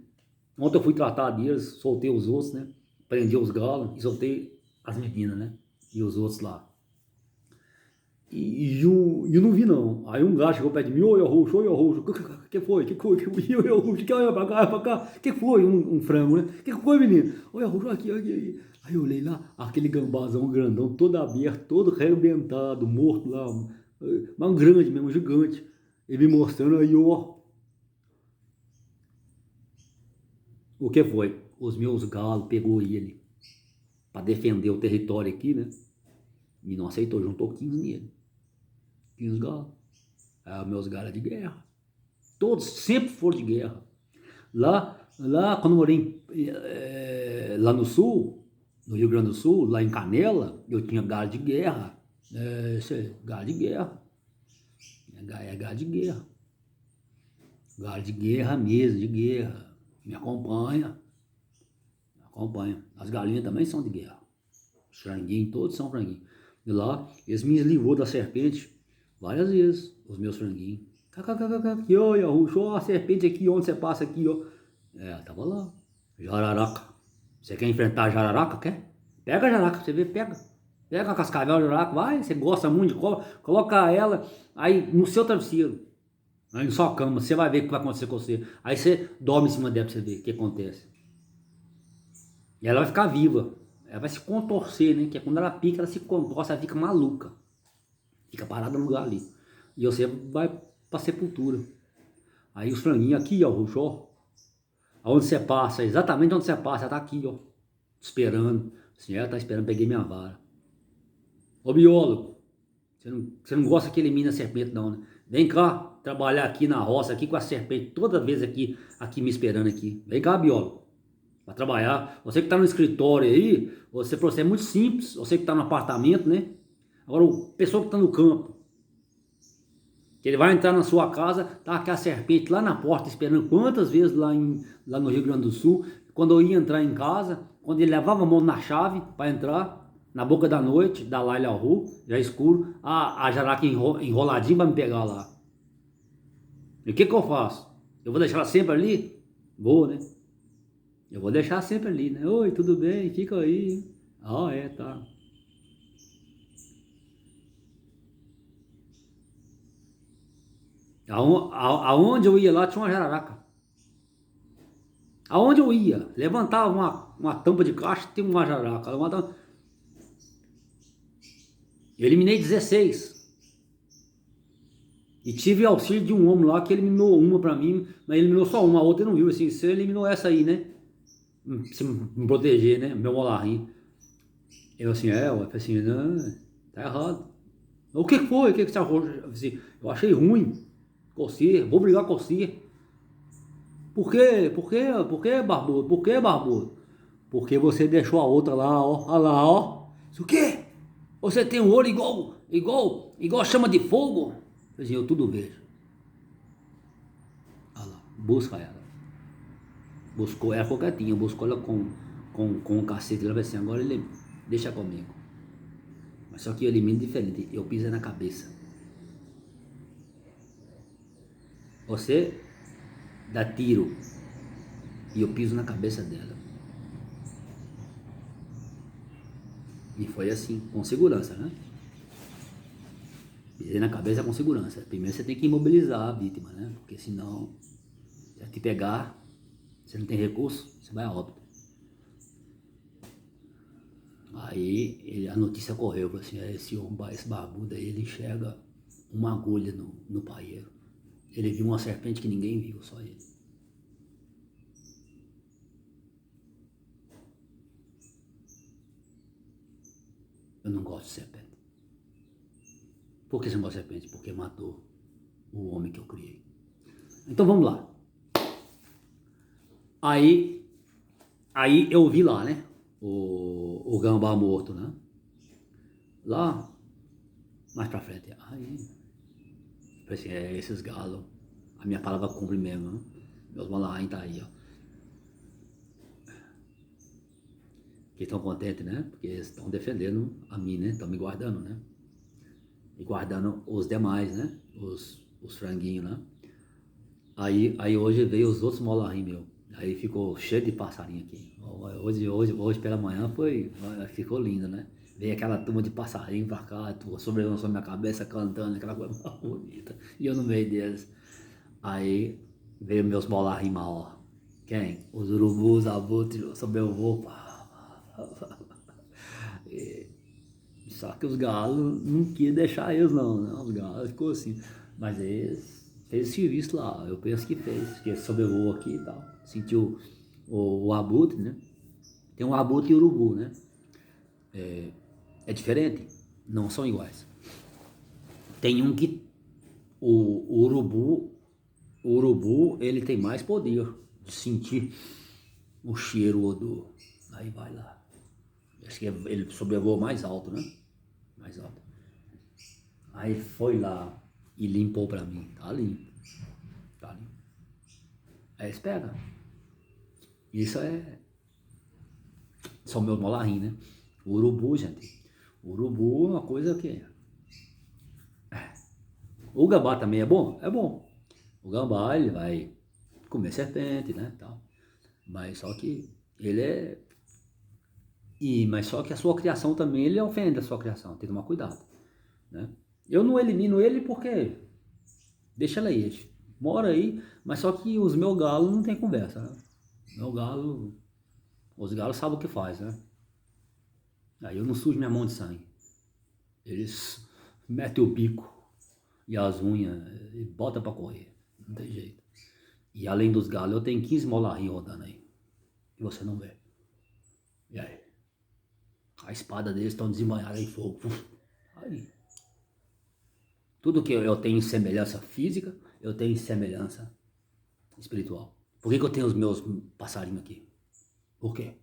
ontem eu fui tratar deles, soltei os outros, né? Prendi os galos e soltei as meninas, né? E os outros lá. E eu não vi não. Aí um gato chegou perto de mim, oi, roxo, que foi? Que foi? Oi, roxo, que olha pra cá, que foi? Um frango, né? Que foi, menino? Oi, roxo, aqui. Aí eu olhei lá, aquele gambazão grandão, todo aberto, todo arrebentado, morto lá, mas um grande mesmo, um gigante. Ele me mostrando aí, ó. O que foi? Os meus galos pegou ele para defender o território aqui, né? E não aceitou, juntou 15 nele. 15 galos. Meus galos é de guerra. Todos sempre foram de guerra. Lá quando eu morei lá no sul, no Rio Grande do Sul, lá em Canela, eu tinha galo de guerra. Galo de guerra. É galo de guerra. Galo de guerra mesmo, de guerra. Me acompanha. As galinhas também são de guerra. Os franguinhos, todos são franguinhos. E lá, eles me livrou da serpente várias vezes, os meus franguinhos. Aqui, ó, a serpente aqui, onde você passa aqui, ó. Tava lá. Jararaca. Você quer enfrentar a jararaca? Quer? Pega a jararaca, você vê, pega. Pega a cascavel de jararaca, vai, você gosta muito de cobra, coloca ela aí no seu travesseiro, aí na sua cama, você vai ver o que vai acontecer com você. Aí você dorme em cima dela pra você ver o que acontece. E ela vai ficar viva. Ela vai se contorcer, né? Que é quando ela pica, ela se contorce, ela fica maluca. Fica parada no lugar ali. E você vai pra sepultura. Aí os franguinhos aqui, ó, roxo, ó. Onde você passa, exatamente onde você passa, tá aqui, ó. esperando. Assim, ela tá esperando, peguei minha vara. Ô biólogo, você não gosta que elimine a serpente não, né? Vem cá trabalhar aqui na roça, aqui com a serpente, toda vez aqui me esperando aqui. Vem cá, biólogo, para trabalhar. Você que tá no escritório aí, você é muito simples, você que tá no apartamento, né? Agora, o pessoal que tá no campo, que ele vai entrar na sua casa, tá com a serpente lá na porta esperando. Quantas vezes lá no Rio Grande do Sul, quando eu ia entrar em casa, quando ele levava a mão na chave para entrar, na boca da noite, da Laila Ru, já escuro, a jaraca enroladinha para me pegar lá. E o que eu faço? Eu vou deixar ela sempre ali? Vou, né? Eu vou deixar sempre ali, né? Oi, tudo bem? Fica aí. Ah, é, tá. Aonde eu ia lá tinha uma jararaca. Aonde eu ia, levantava uma tampa de caixa, tem uma jararaca. Eu eliminei 16. E tive auxílio de um homem lá que eliminou uma pra mim, mas eliminou só uma, a outra não viu. Assim, você eliminou essa aí, né? Pra me proteger, né? Meu molarrinho. Eu assim, eu falei assim, não, tá errado. O que foi? O que você achou? Assim, eu achei ruim. Coceira, vou brigar com você. Por quê? Por quê? Por quê, barbudo? Por quê, barbudo? Porque você deixou a outra lá, ó. Olha lá, ó. Isso o quê? Você tem um olho igual chama de fogo? Assim, eu tudo vejo. Olha lá, busca ela. Buscou ela quietinha, buscou ela com o cacete. Ela vai assim, agora ele deixa comigo. Mas só que eu elimino diferente. Eu piso na cabeça. Você dá tiro e eu piso na cabeça dela. E foi assim, com segurança, né? Pisei na cabeça com segurança. Primeiro você tem que imobilizar a vítima, né? Porque senão, se ela te pegar, você não tem recurso, você vai a óbito. Aí a notícia correu, assim, esse barbudo aí, ele enxerga uma agulha no paieiro. Ele viu uma serpente que ninguém viu, só ele. Eu não gosto de serpente. Por que você não gosta de serpente? Porque matou o homem que eu criei. Então vamos lá. Aí eu vi lá, né? O gambá morto, né? Lá, mais pra frente. Aí, assim, esses galos. A minha palavra cumpre mesmo, né? Meus malarraim tá aí, ó. Que estão contentes, né? Porque eles estão defendendo a mim, né? Estão me guardando, né? E guardando os demais, né? Os franguinhos, né? Aí hoje veio os outros molarrim meu. Aí ficou cheio de passarinho aqui. Hoje pela manhã ficou lindo, né? Veio aquela turma de passarinho pra cá, sobrevoando sobre minha cabeça, cantando, aquela coisa bonita. E eu no meio deles. Aí veio meus molarrim maior. Quem? Os urubus, abutres, sobrevoo. Só que os galos não queriam deixar eles não, né? Os galos ficou assim. Mas eles fez serviço lá, eu penso que fez, porque sobrevoou aqui e tal. Sentiu o abutre, né? Tem um abutre e urubu, né? É diferente? Não são iguais. Tem um que o urubu, ele tem mais poder de sentir o cheiro, o odor. Aí vai lá. Acho que ele sobrevoou mais alto, né? Mais alto. Aí foi lá e limpou pra mim. Tá limpo. Tá limpo. Aí eles pegam. Isso são meus molarrim, né? O urubu, gente. O urubu é uma coisa que... O gambá também é bom? É bom. O gambá, ele vai comer serpente, né? Tal. Mas só que ele é... Mas só que a sua criação também, ele ofende a sua criação. Tem que tomar cuidado, né? Eu não elimino ele porque... Deixa ele aí. Mora aí. Mas só que os meus galos não tem conversa, né? Meu galo... Os galos sabem o que faz, né? Aí eu não sujo minha mão de sangue. Eles metem o bico e as unhas e botam pra correr. Não tem jeito. E além dos galos, eu tenho 15 molarrinhos rodando aí. E você não vê. E aí? A espada deles estão desembanhadas em fogo. Aí. Tudo que eu tenho semelhança física, eu tenho semelhança espiritual. Por que eu tenho os meus passarinhos aqui? Por quê?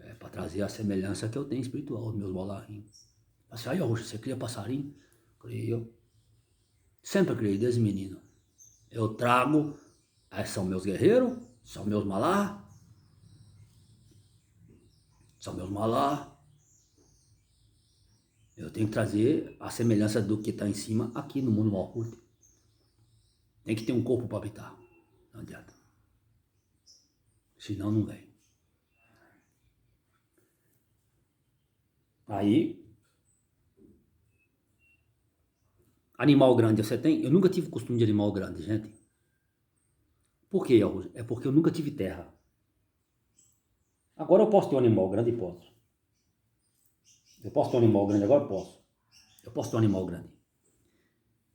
É para trazer a semelhança que eu tenho espiritual, os meus bolarrinhos. Assim, aí, você cria passarinho? Crio. Sempre criei, desde menino. Eu trago, são meus guerreiros, são meus malá, são meus malá. Eu tenho que trazer a semelhança do que está em cima aqui no mundo Malkuth. Tem que ter um corpo para habitar. Não adianta. Senão não vem. Aí, animal grande você tem? Eu nunca tive costume de animal grande, gente. Por quê, Augusto? É porque eu nunca tive terra. Agora eu posso ter um animal grande? Posso. Eu posso ter um animal grande agora? Posso. Eu posso ter um animal grande.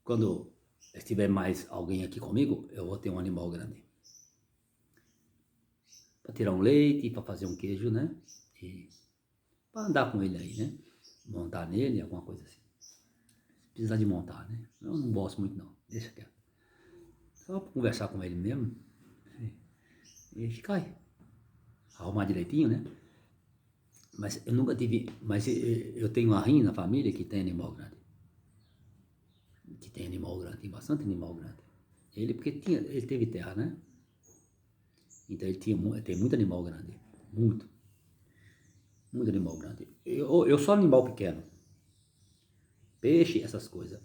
Quando estiver mais alguém aqui comigo, eu vou ter um animal grande. Para tirar um leite, para fazer um queijo, né? E para andar com ele aí, né? Montar nele, alguma coisa assim. Precisa de montar, né? Eu não gosto muito não, deixa quieto. Só para conversar com ele mesmo. E ficar aí. Arrumar direitinho, né? Mas eu nunca tive... Mas eu tenho uma rinha na família que tem animal grande. Que tem animal grande, tem bastante animal grande. Ele, porque ele teve terra, né? Então ele tem muito animal grande. Muito. Muito animal grande. Eu sou animal pequeno. Peixe, essas coisas.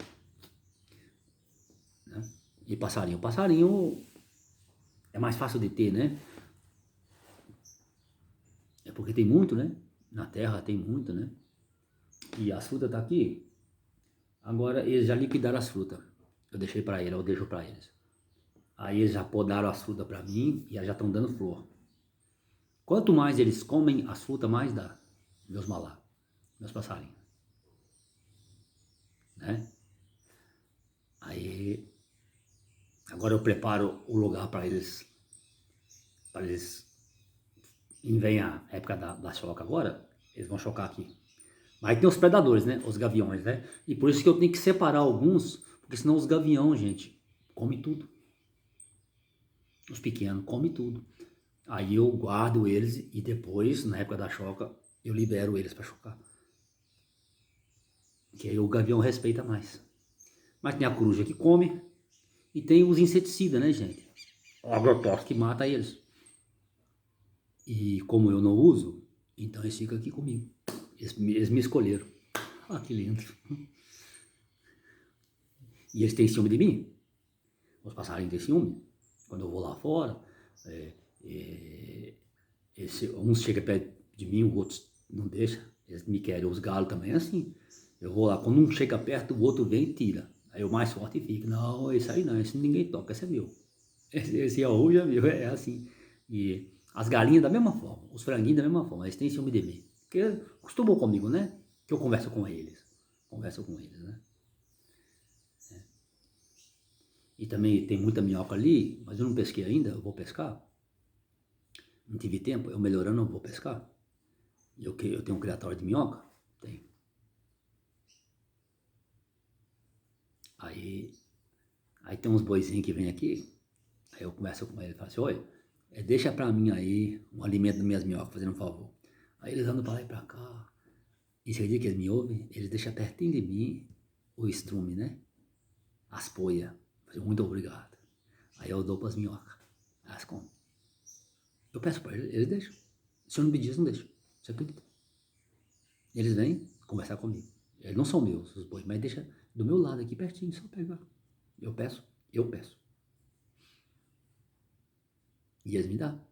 Né? E passarinho. Passarinho é mais fácil de ter, né? É porque tem muito, né? Na terra tem muito, né? E as frutas tá aqui. Agora eles já liquidaram as frutas. Eu deixei para eles, eu deixo para eles. Aí eles já podaram as frutas para mim e já estão dando flor. Quanto mais eles comem as frutas, mais dá. Meus malá, meus passarinhos. Né? Aí, agora eu preparo o lugar para eles vem a época da choca agora, eles vão chocar aqui. Mas tem os predadores, né? Os gaviões, né? E por isso que eu tenho que separar alguns, porque senão os gaviões, gente, comem tudo. Os pequenos comem tudo. Aí eu guardo eles e depois, na época da choca, eu libero eles para chocar. Que aí o gavião respeita mais. Mas tem a coruja que come e tem os inseticidas, né, gente? O agrotóxico que mata eles. E como eu não uso, então eles ficam aqui comigo. Eles me escolheram. Ah, que lindo. E eles têm ciúme de mim. Os passarinhos têm ciúme. Quando eu vou lá fora, uns chegam perto de mim, os outros não deixam. Eles me querem. Os galos também é assim. Eu vou lá, quando um chega perto, o outro vem e tira. Aí o mais forte fica. Não, esse aí não, esse ninguém toca, esse é meu. Esse é o já meu, é assim. E as galinhas da mesma forma, os franguinhos da mesma forma, eles têm ciúme de mim. Porque acostumou comigo, né? Que eu converso com eles. Converso com eles, né? E também tem muita minhoca ali, mas eu não pesquei ainda, eu vou pescar. Não tive tempo, eu melhorando, eu vou pescar. Eu tenho um criatório de minhoca? Tenho. Aí tem uns boizinhos que vêm aqui, aí eu converso com ele e falo assim, oi, deixa pra mim aí um alimento das minhas minhocas, fazendo um favor. Aí eles andam pra lá e pra cá. E se dia que eles me ouvem, eles deixam pertinho de mim o estrume, né? As poias. Muito obrigado. Aí eu dou pras minhocas. Elas comem. Eu peço pra eles, eles deixam. Se eu não pedir, eles não deixam. Você acredita? Eles vêm conversar comigo. Eles não são meus, os bois, mas deixa do meu lado aqui pertinho, só pegar. Eu peço. E eles me dão.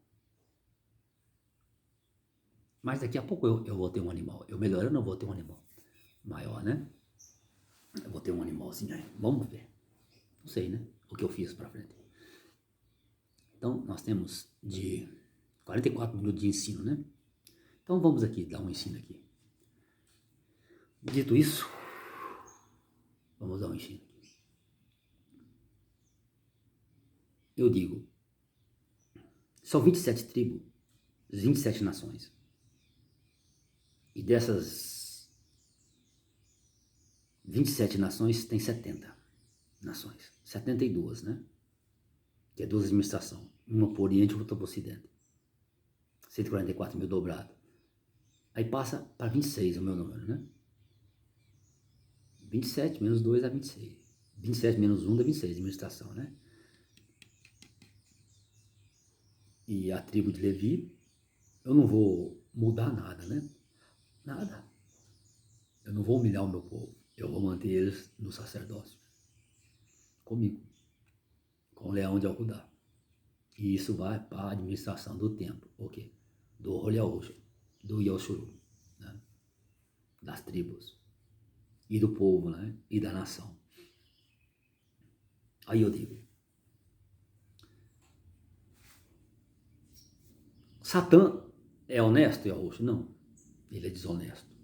Mas daqui a pouco eu vou ter um animal. Eu melhorando, eu vou ter um animal maior, né? Eu vou ter um animalzinho aí. Vamos ver. Não sei, né? O que eu fiz pra frente. Então, nós temos de 44 minutos de ensino, né? Então, vamos aqui dar um ensino aqui. Dito isso, vamos dar um ensino aqui. Eu digo, são 27 tribos, 27 nações. E dessas 27 nações, tem 70 nações. 72, né? Que é 12 administrações. Uma para o Oriente e outra para o Ocidente. 144 mil dobrado. Aí passa para 26 o meu número, né? 27 menos 2 dá 26. 27 menos 1 dá 26, administração, né? E a tribo de Levi, eu não vou mudar nada, né? Nada. Eu não vou humilhar o meu povo. Eu vou manter eles no sacerdócio. Comigo. Com o leão de Alcudá. E isso vai para a administração do templo. O quê? Do Holiaújo, do Yoshuru, né? Das tribos. E do povo, né? E da nação. Aí eu digo, Satã é honesto, Yahushua? Não. Ele é desonesto.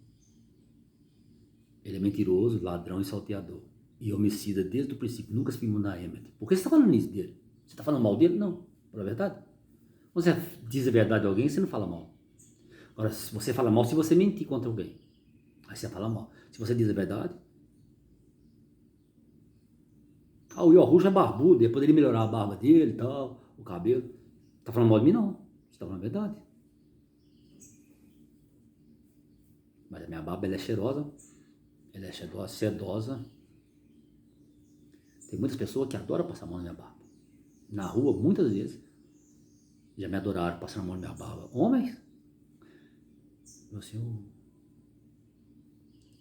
Ele é mentiroso, ladrão e salteador. E homicida desde o princípio. Nunca se firmou na Emet. Por que você está falando isso dele? Você está falando mal dele? Não. Não é verdade? Quando você diz a verdade a alguém, você não fala mal. Agora, se você fala mal, se você mentir contra alguém, aí você fala mal. Se você diz a verdade, o Yahushua é barbudo, depois ele melhorar a barba dele e tal, o cabelo. Tá falando mal de mim? Não. Você tá falando a verdade. Mas a minha barba, ela é cheirosa. Ela é cheirosa, sedosa. Tem muitas pessoas que adoram passar a mão na minha barba. Na rua, muitas vezes, já me adoraram passando a mão na minha barba. Homens, meu senhor,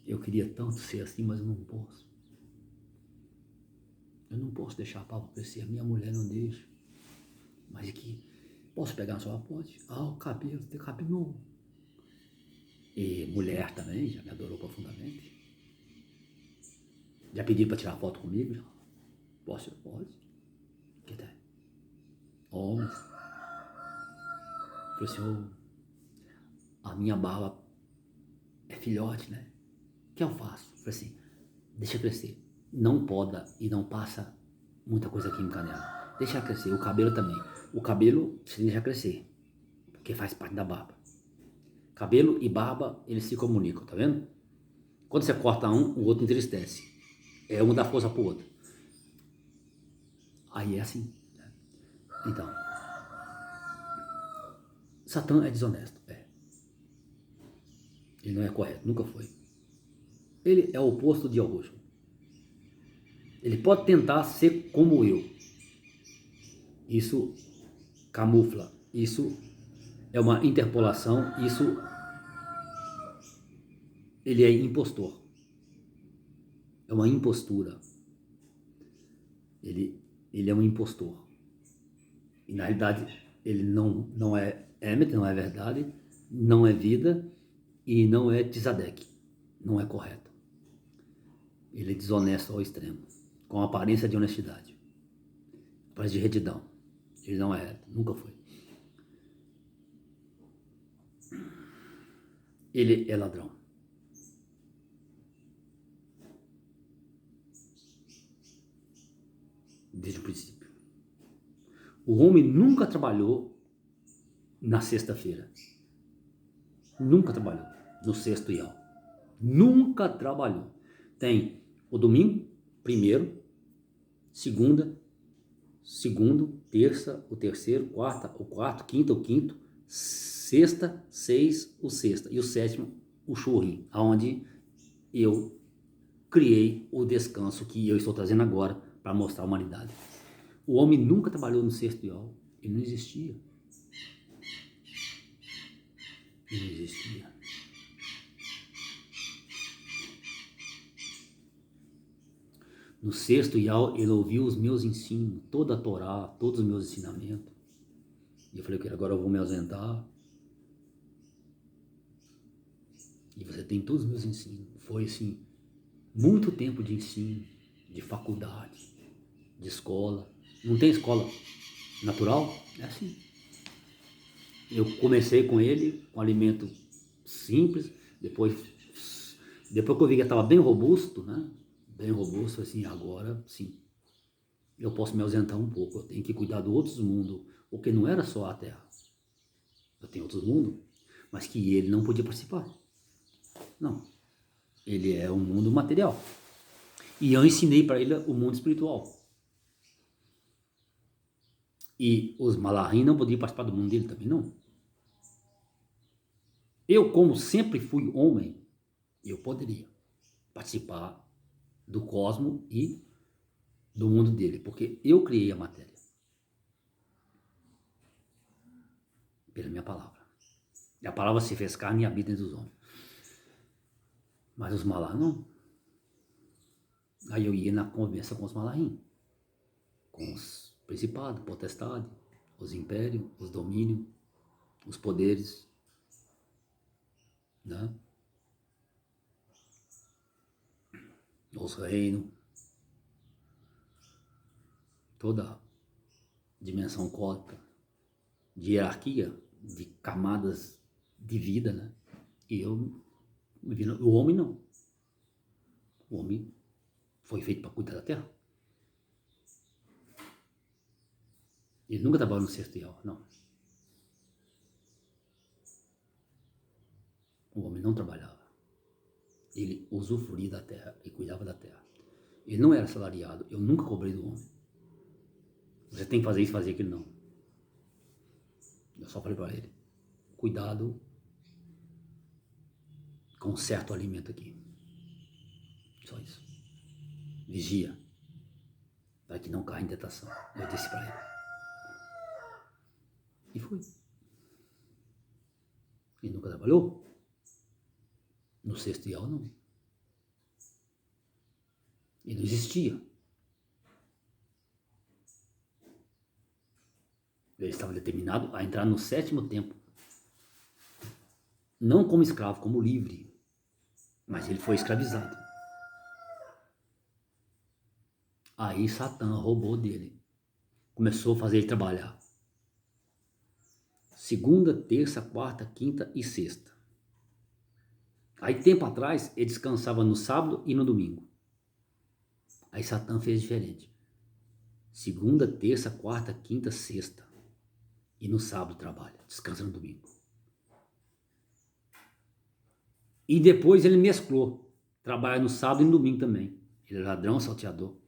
eu queria tanto ser assim, mas eu não posso. Eu não posso deixar a barba crescer, a minha mulher não deixa. Mas aqui, posso pegar na sua pode? O cabelo, tem cabelo novo. E mulher também, já me adorou profundamente. Já pediram para tirar foto comigo? Já. Posso? Pode. Que tal? Homens. Falei, senhor, a minha barba é filhote, né? O que eu faço? Falei assim, deixa crescer. Não poda e não passa muita coisa química nela. Deixa crescer. O cabelo também. O cabelo você deixa crescer, porque faz parte da barba. Cabelo e barba, eles se comunicam, tá vendo? Quando você corta um, o outro entristece. É um dá força pro outro. Aí é assim. Né? Então, Satã é desonesto. É. Ele não é correto, nunca foi. Ele é o oposto de Yahushua. Ele pode tentar ser como eu. Isso camufla. Isso é uma interpolação. Isso ele é impostor. É uma impostura. Ele é um impostor. E na realidade ele não é Emet, não é verdade, não é vida e não é Tzadek. Não é correto. Ele é desonesto ao extremo, com aparência de honestidade, aparência de retidão. Ele não é reto, nunca foi. Ele é ladrão. Desde o princípio. O homem nunca trabalhou na sexta-feira. Nunca trabalhou no sexto Yom. Nunca trabalhou. Tem o domingo, primeiro, segunda, segundo, terça, o terceiro, quarta, o quarto, quinta, o quinto, sexta, seis, o sexta. E o sétimo, o Shurim, onde eu criei o descanso que eu estou trazendo agora para mostrar a humanidade. O homem nunca trabalhou no sexto Yom. Ele não existia. Ele não existia. No sexto Yom, ele ouviu os meus ensinos, toda a Torá, todos os meus ensinamentos. E eu falei que agora eu vou me ausentar. E você tem todos os meus ensinos. Foi assim, muito tempo de ensino, de faculdade, de escola. Não tem escola natural? É assim. Eu comecei com ele, com alimento simples, depois que eu vi que estava bem robusto, né? Bem robusto, assim, agora sim. Eu posso me ausentar um pouco, eu tenho que cuidar do outros mundos, porque não era só a Terra. Eu tenho outros mundos, mas que ele não podia participar. Não. Ele é um mundo material. E eu ensinei para ele o mundo espiritual. E os Malahim não podiam participar do mundo dele também, não. Eu, como sempre fui homem, eu poderia participar do cosmo e do mundo dele, porque eu criei a matéria. Pela minha palavra. E a palavra se fez carne e habita entre os homens. Mas os Malahim não. Aí eu ia na conversa com os Malahim, com os principados, potestades, os impérios, os domínios, os poderes, né? Os reinos, toda a dimensão cósmica, de hierarquia, de camadas de vida, né? E o homem não. O homem foi feito para cuidar da terra. Ele nunca trabalhou no celestial, não. O homem não trabalhava. Ele usufruía da terra e cuidava da terra. Ele não era assalariado. Eu nunca cobrei do homem. Você tem que fazer isso, fazer aquilo, não. Eu só falei para ele, cuidado com certo alimento aqui. Só isso. Vigia, para que não caia em tentação. Eu disse para ele. E fui. Ele nunca trabalhou. No celestial, não. Ele não existia. Ele estava determinado a entrar no 7º tempo. Não como escravo, como livre. Mas ele foi escravizado. Aí Satã roubou dele. Começou a fazer ele trabalhar. Segunda, terça, quarta, quinta e sexta. Aí tempo atrás ele descansava no sábado e no domingo. Aí Satã fez diferente. Segunda, terça, quarta, quinta, sexta. E no sábado trabalha, descansa no domingo. E depois ele mesclou. Trabalha no sábado e no domingo também. Ele é ladrão, salteador.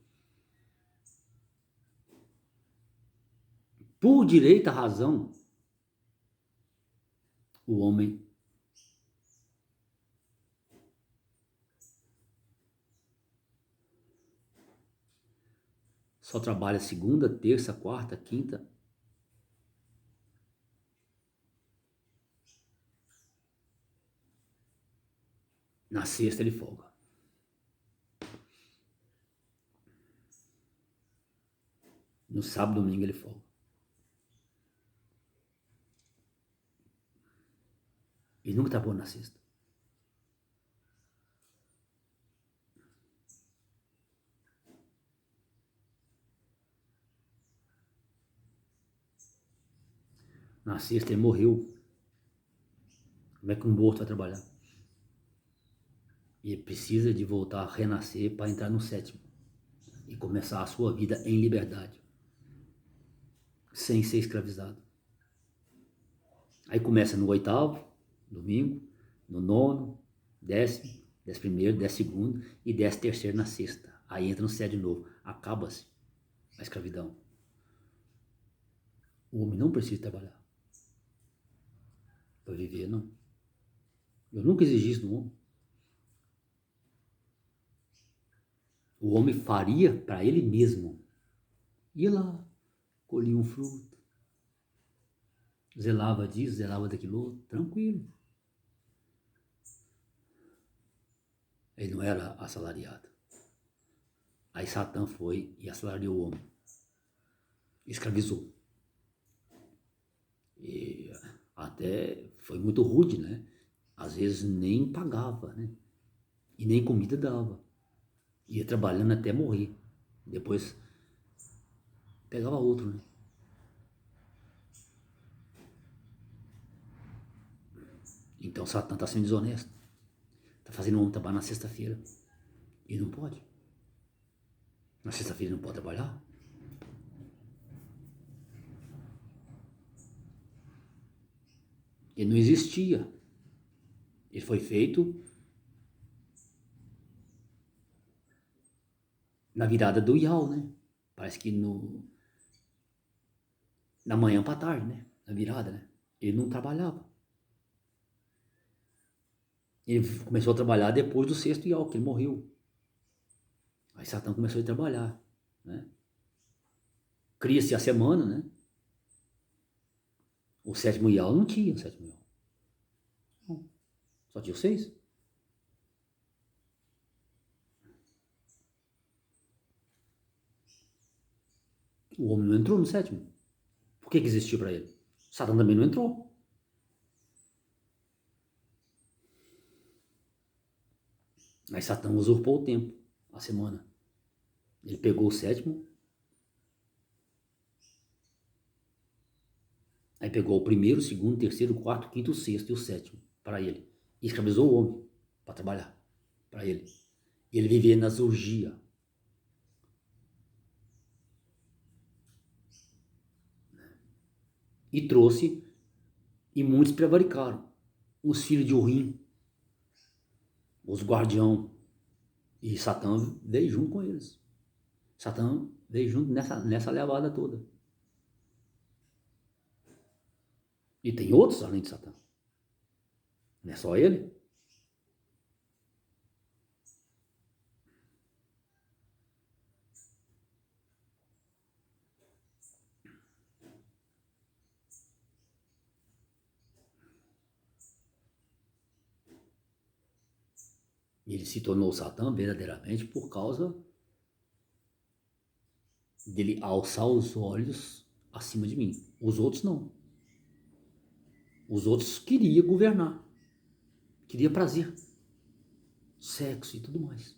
Por direita razão, o homem só trabalha segunda, terça, quarta, quinta. Na sexta ele folga. No sábado e domingo ele folga. Ele nunca trabalhou na sexta. Na sexta ele morreu. Como é que um morto vai trabalhar? E ele precisa de voltar a renascer para entrar no 7º. E começar a sua vida em liberdade. Sem ser escravizado. Aí começa no 8º, domingo, no 9º, 10º, 11º, 12º e 13º na sexta. Aí entra no 7º de novo. Acaba-se a escravidão. O homem não precisa trabalhar para viver, não. Eu nunca exigi isso do homem. O homem faria para ele mesmo. Ia lá, colhia um fruto, zelava disso, zelava daquilo outro, tranquilo. Ele não era assalariado. Aí Satã foi e assalariou o homem. Escravizou. E até foi muito rude, né? Às vezes nem pagava, né? E nem comida dava. Ia trabalhando até morrer. Depois pegava outro, né? Então Satã está sendo desonesto. Está fazendo o homem trabalhar na sexta-feira. E não pode. Na sexta-feira não pode trabalhar. Ele não existia. Ele foi feito na virada do Ial, né? Parece que na manhã para tarde, né? Na virada, né? Ele não trabalhava. Ele começou a trabalhar depois do sexto Ial, que ele morreu. Aí Satã começou a trabalhar, né? Cria-se a semana, né? O sétimo Ial não tinha o sétimo Ial. Não. Só tinha o 6. O homem não entrou no sétimo. Por que existiu para ele? Satã também não entrou. Aí Satã usurpou o tempo, a semana. Ele pegou o sétimo. Aí pegou o primeiro, o segundo, o terceiro, o quarto, o quinto, o sexto e o sétimo para ele. E escravizou o homem para trabalhar para ele. E ele vivia na zorgia. E trouxe, e muitos prevaricaram. Os filhos de Urim, os guardião. E Satã veio junto com eles. Satã veio junto nessa levada toda. E tem outros além de Satã. Não é só ele. Ele se tornou Satã verdadeiramente por causa dele alçar os olhos acima de mim. Os outros não. Os outros queriam governar. Queria prazer. Sexo e tudo mais.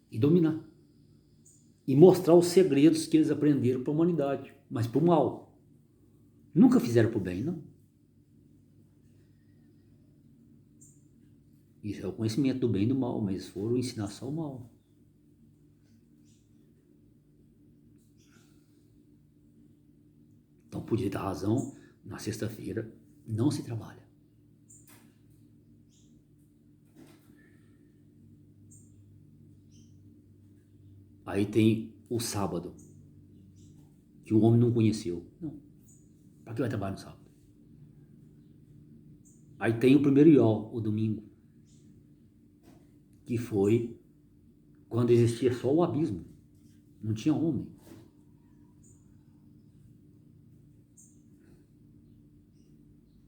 E dominar. E mostrar os segredos que eles aprenderam para a humanidade. Mas para o mal. Nunca fizeram para o bem, não. Isso é o conhecimento do bem e do mal, mas foram ensinar só o mal. Então, por direita razão, na sexta-feira não se trabalha. Aí tem o sábado, que o homem não conheceu. Não. Para que vai trabalhar no sábado? Aí tem o primeiro Iol, o domingo, que foi quando existia só o abismo. Não tinha homem.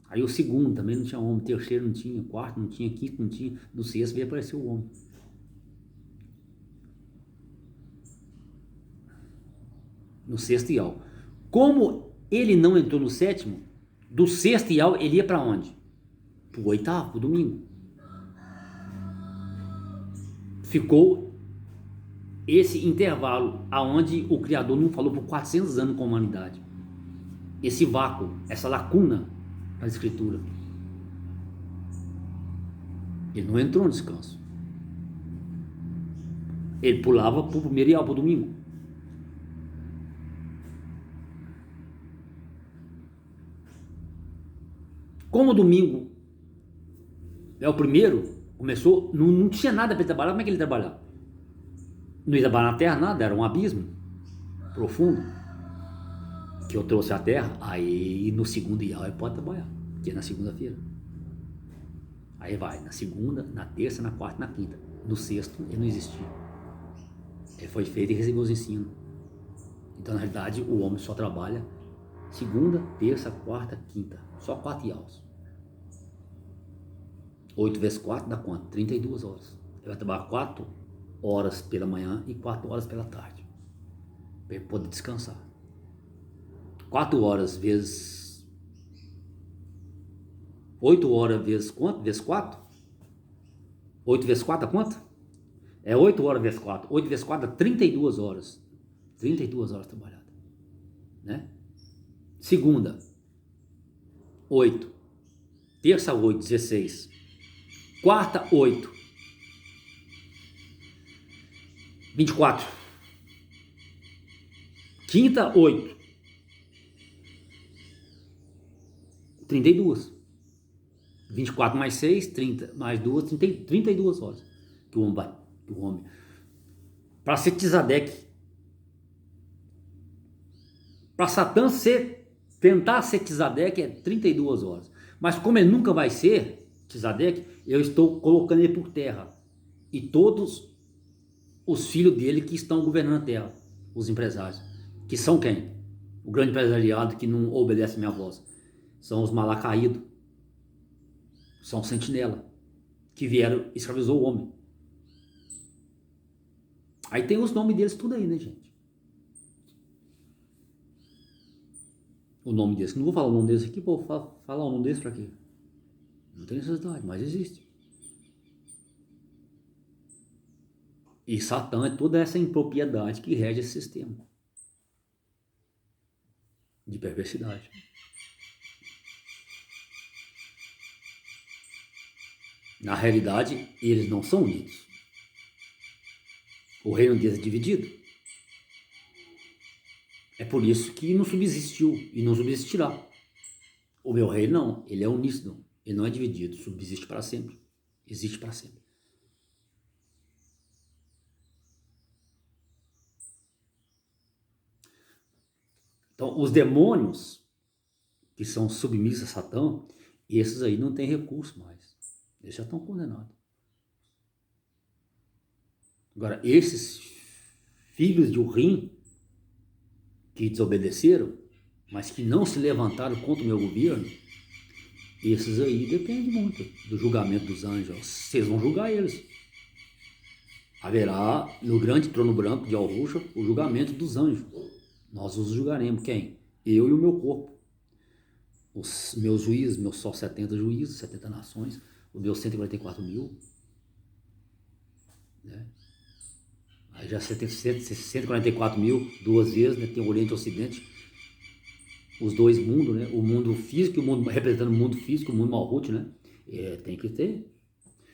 Aí o segundo também não tinha homem, terceiro não tinha, quarto não tinha, quinto não tinha, no sexto veio aparecer o homem. No sexto Ial. Como ele não entrou no sétimo, do sexto Ial ele ia para onde? Para o oitavo, para o domingo. Ficou esse intervalo aonde o Criador não falou por 400 anos com a humanidade. Esse vácuo, essa lacuna na Escritura. Ele não entrou no descanso. Ele pulava para o primeiro Ial, para o domingo. Como o domingo é o primeiro, começou, não tinha nada para ele trabalhar, como é que ele trabalhava? Não ia trabalhar na terra, nada, era um abismo profundo que eu trouxe à terra. Aí no segundo Ial ele pode trabalhar, que é na segunda-feira. Aí vai, na segunda, na terça, na quarta, na quinta. No sexto ele não existia. Ele foi feito e recebeu os ensinos. Então na realidade o homem só trabalha segunda, terça, quarta, quinta. Só 4 Ials. 8 vezes 4 dá quanto? 32 horas. Ele vai trabalhar 4 horas pela manhã e 4 horas pela tarde. Para ele poder descansar. 4 horas vezes 8 horas vezes quanto? Vezes 4? 8 vezes 4 dá quanto? É 8 horas vezes 4. 8 vezes 4 dá 32 horas. 32 horas trabalhadas. Né? Segunda, 8. Terça, 8, 16. Quarta, 8. 24. Quinta, 8. 32. 24 mais 6, 30. Mais 2, 32 horas. Que o homem vai. Que o homem. Para ser Tzadek, Para Satã tentar ser Tzadek é 32 horas. Mas como ele nunca vai ser Tzadek, eu estou colocando ele por terra. E todos os filhos dele que estão governando a terra, os empresários. Que são quem? O grande empresariado que não obedece a minha voz. São os malacaídos. São sentinela. Que vieram, escravizou o homem. Aí tem os nomes deles tudo aí, né, gente? O nome deles. Não vou falar o nome deles aqui, vou falar o nome deles pra quê? Não tem necessidade, mas existe. E Satã é toda essa impropriedade que rege esse sistema de perversidade. Na realidade, eles não são unidos. O reino deles é dividido. É por isso que não subsistiu e não subsistirá. O meu reino não, ele é uníssono, ele não é dividido, subsiste para sempre, existe para sempre. Então, os demônios que são submissos a Satã, esses aí não têm recurso mais, eles já estão condenados. Agora, esses filhos de Urim, que desobedeceram, mas que não se levantaram contra o meu governo, esses aí dependem muito do julgamento dos anjos. Vocês vão julgar eles. Haverá no grande trono branco de Al-Rushd o julgamento dos anjos. Nós os julgaremos. Quem? Eu e o meu corpo. Os meus juízes, meus só 70 juízes, 70 nações, os meus 144 mil. Né? Aí já 144 mil, duas vezes, né? Tem o Oriente e o Ocidente. Os dois mundos, né? O mundo físico, o mundo representando o mundo físico, o mundo Malhut, né? Tem que ter.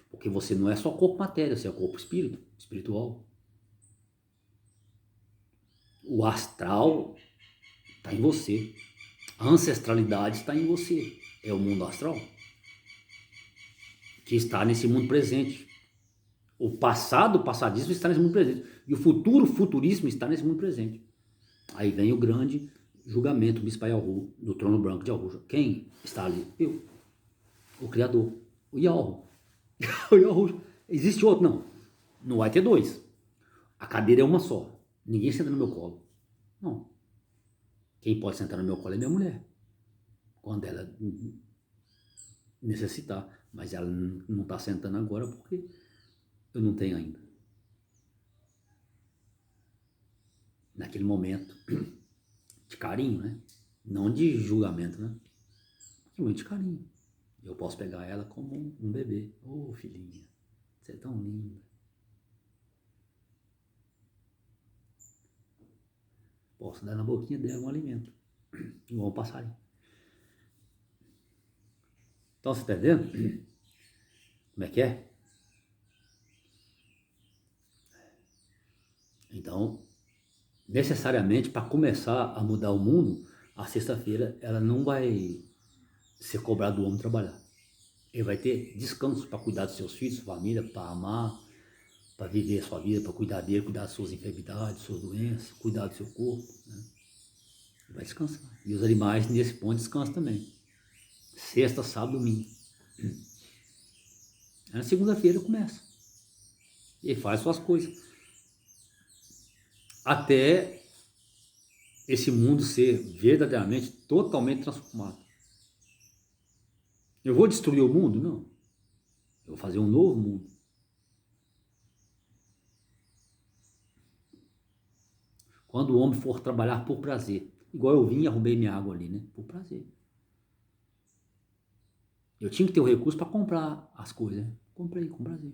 Porque você não é só corpo matéria, você é corpo espírito, espiritual. O astral está em você. A ancestralidade está em você. É o mundo astral que está nesse mundo presente. O passado, o passadismo está nesse mundo presente. E o futuro, o futurismo está nesse mundo presente. Aí vem o grande julgamento, Bispa Yahu, no trono branco de Al-Rushd. Quem está ali? Eu. O Criador. O Yahu. O Yahu. Existe outro? Não. Não vai ter dois. A cadeira é uma só. Ninguém senta no meu colo. Não. Quem pode sentar no meu colo é minha mulher. Quando ela necessitar. Mas ela não está sentando agora porque eu não tenho ainda. Naquele momento de carinho, né? Não de julgamento, né? Muito de carinho. Eu posso pegar ela como um bebê. Ô, filhinha, você é tão linda. Posso dar na boquinha dela um alimento. Igual um passarinho. Então, você tá entendendo? Como é que é? Então, necessariamente, para começar a mudar o mundo, a sexta-feira ela não vai ser cobrada do homem trabalhar. Ele vai ter descanso para cuidar dos seus filhos, sua família, para amar, para viver a sua vida, para cuidar dele, cuidar das suas enfermidades, suas doenças, cuidar do seu corpo. Né? Ele vai descansar. E os animais, nesse ponto, descansam também. Sexta, sábado, domingo. Aí na segunda-feira começa. Ele faz suas coisas. Até esse mundo ser verdadeiramente, totalmente transformado. Eu vou destruir o mundo? Não. Eu vou fazer um novo mundo. Quando o homem for trabalhar por prazer, igual eu vim e arrumei minha água ali, né? Por prazer. Eu tinha que ter o recurso para comprar as coisas, né? Comprei com prazer.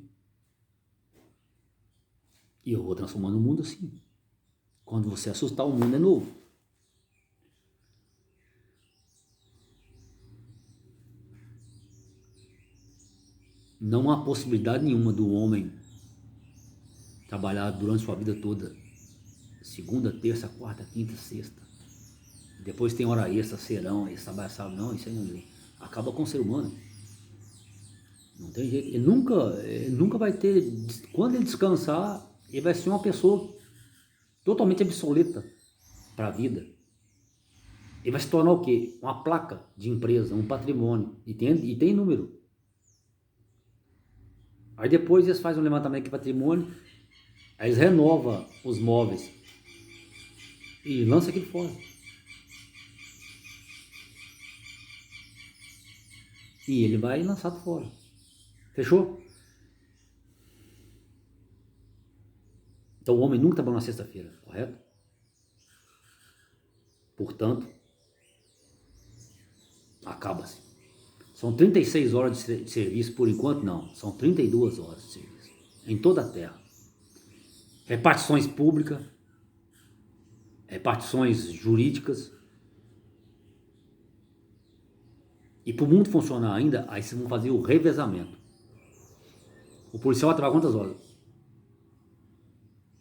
E eu vou transformando o mundo assim. Quando você assustar, o mundo é novo. Não há possibilidade nenhuma do homem trabalhar durante sua vida toda, segunda, terça, quarta, quinta, sexta. Depois tem hora extra, serão, esse trabalho sábado, não, isso aí não acaba com o ser humano. Não tem jeito. Ele nunca vai ter, quando ele descansar, ele vai ser uma pessoa totalmente obsoleta para a vida. Ele vai se tornar o quê? Uma placa de empresa, um patrimônio. E tem número. Aí depois eles fazem um levantamento de patrimônio, aí eles renovam os móveis e lançam aquilo fora. E ele vai lançado fora. Fechou? Então o homem nunca trabalhou na sexta-feira, correto? Portanto, acaba-se. São 36 horas de serviço, por enquanto não, são 32 horas de serviço, em toda a Terra. Repartições públicas, repartições jurídicas. E para o mundo funcionar ainda, aí vocês vão fazer o revezamento. O policial vai trabalhar quantas horas?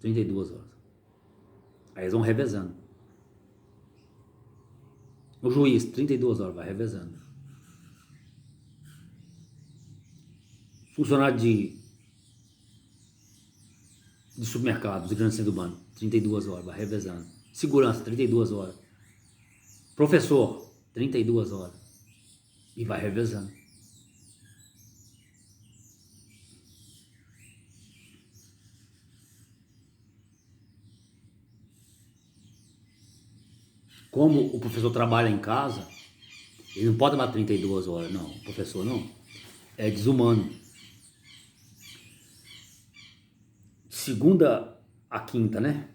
32 horas. Aí eles vão revezando. O juiz, 32 horas, vai revezando. Funcionário de supermercados, de grande centro urbano, 32 horas, vai revezando. Segurança, 32 horas. Professor, 32 horas. E vai revezando. Como o professor trabalha em casa, ele não pode trabalhar 32 horas, não. O professor não. É desumano. Segunda a quinta, né?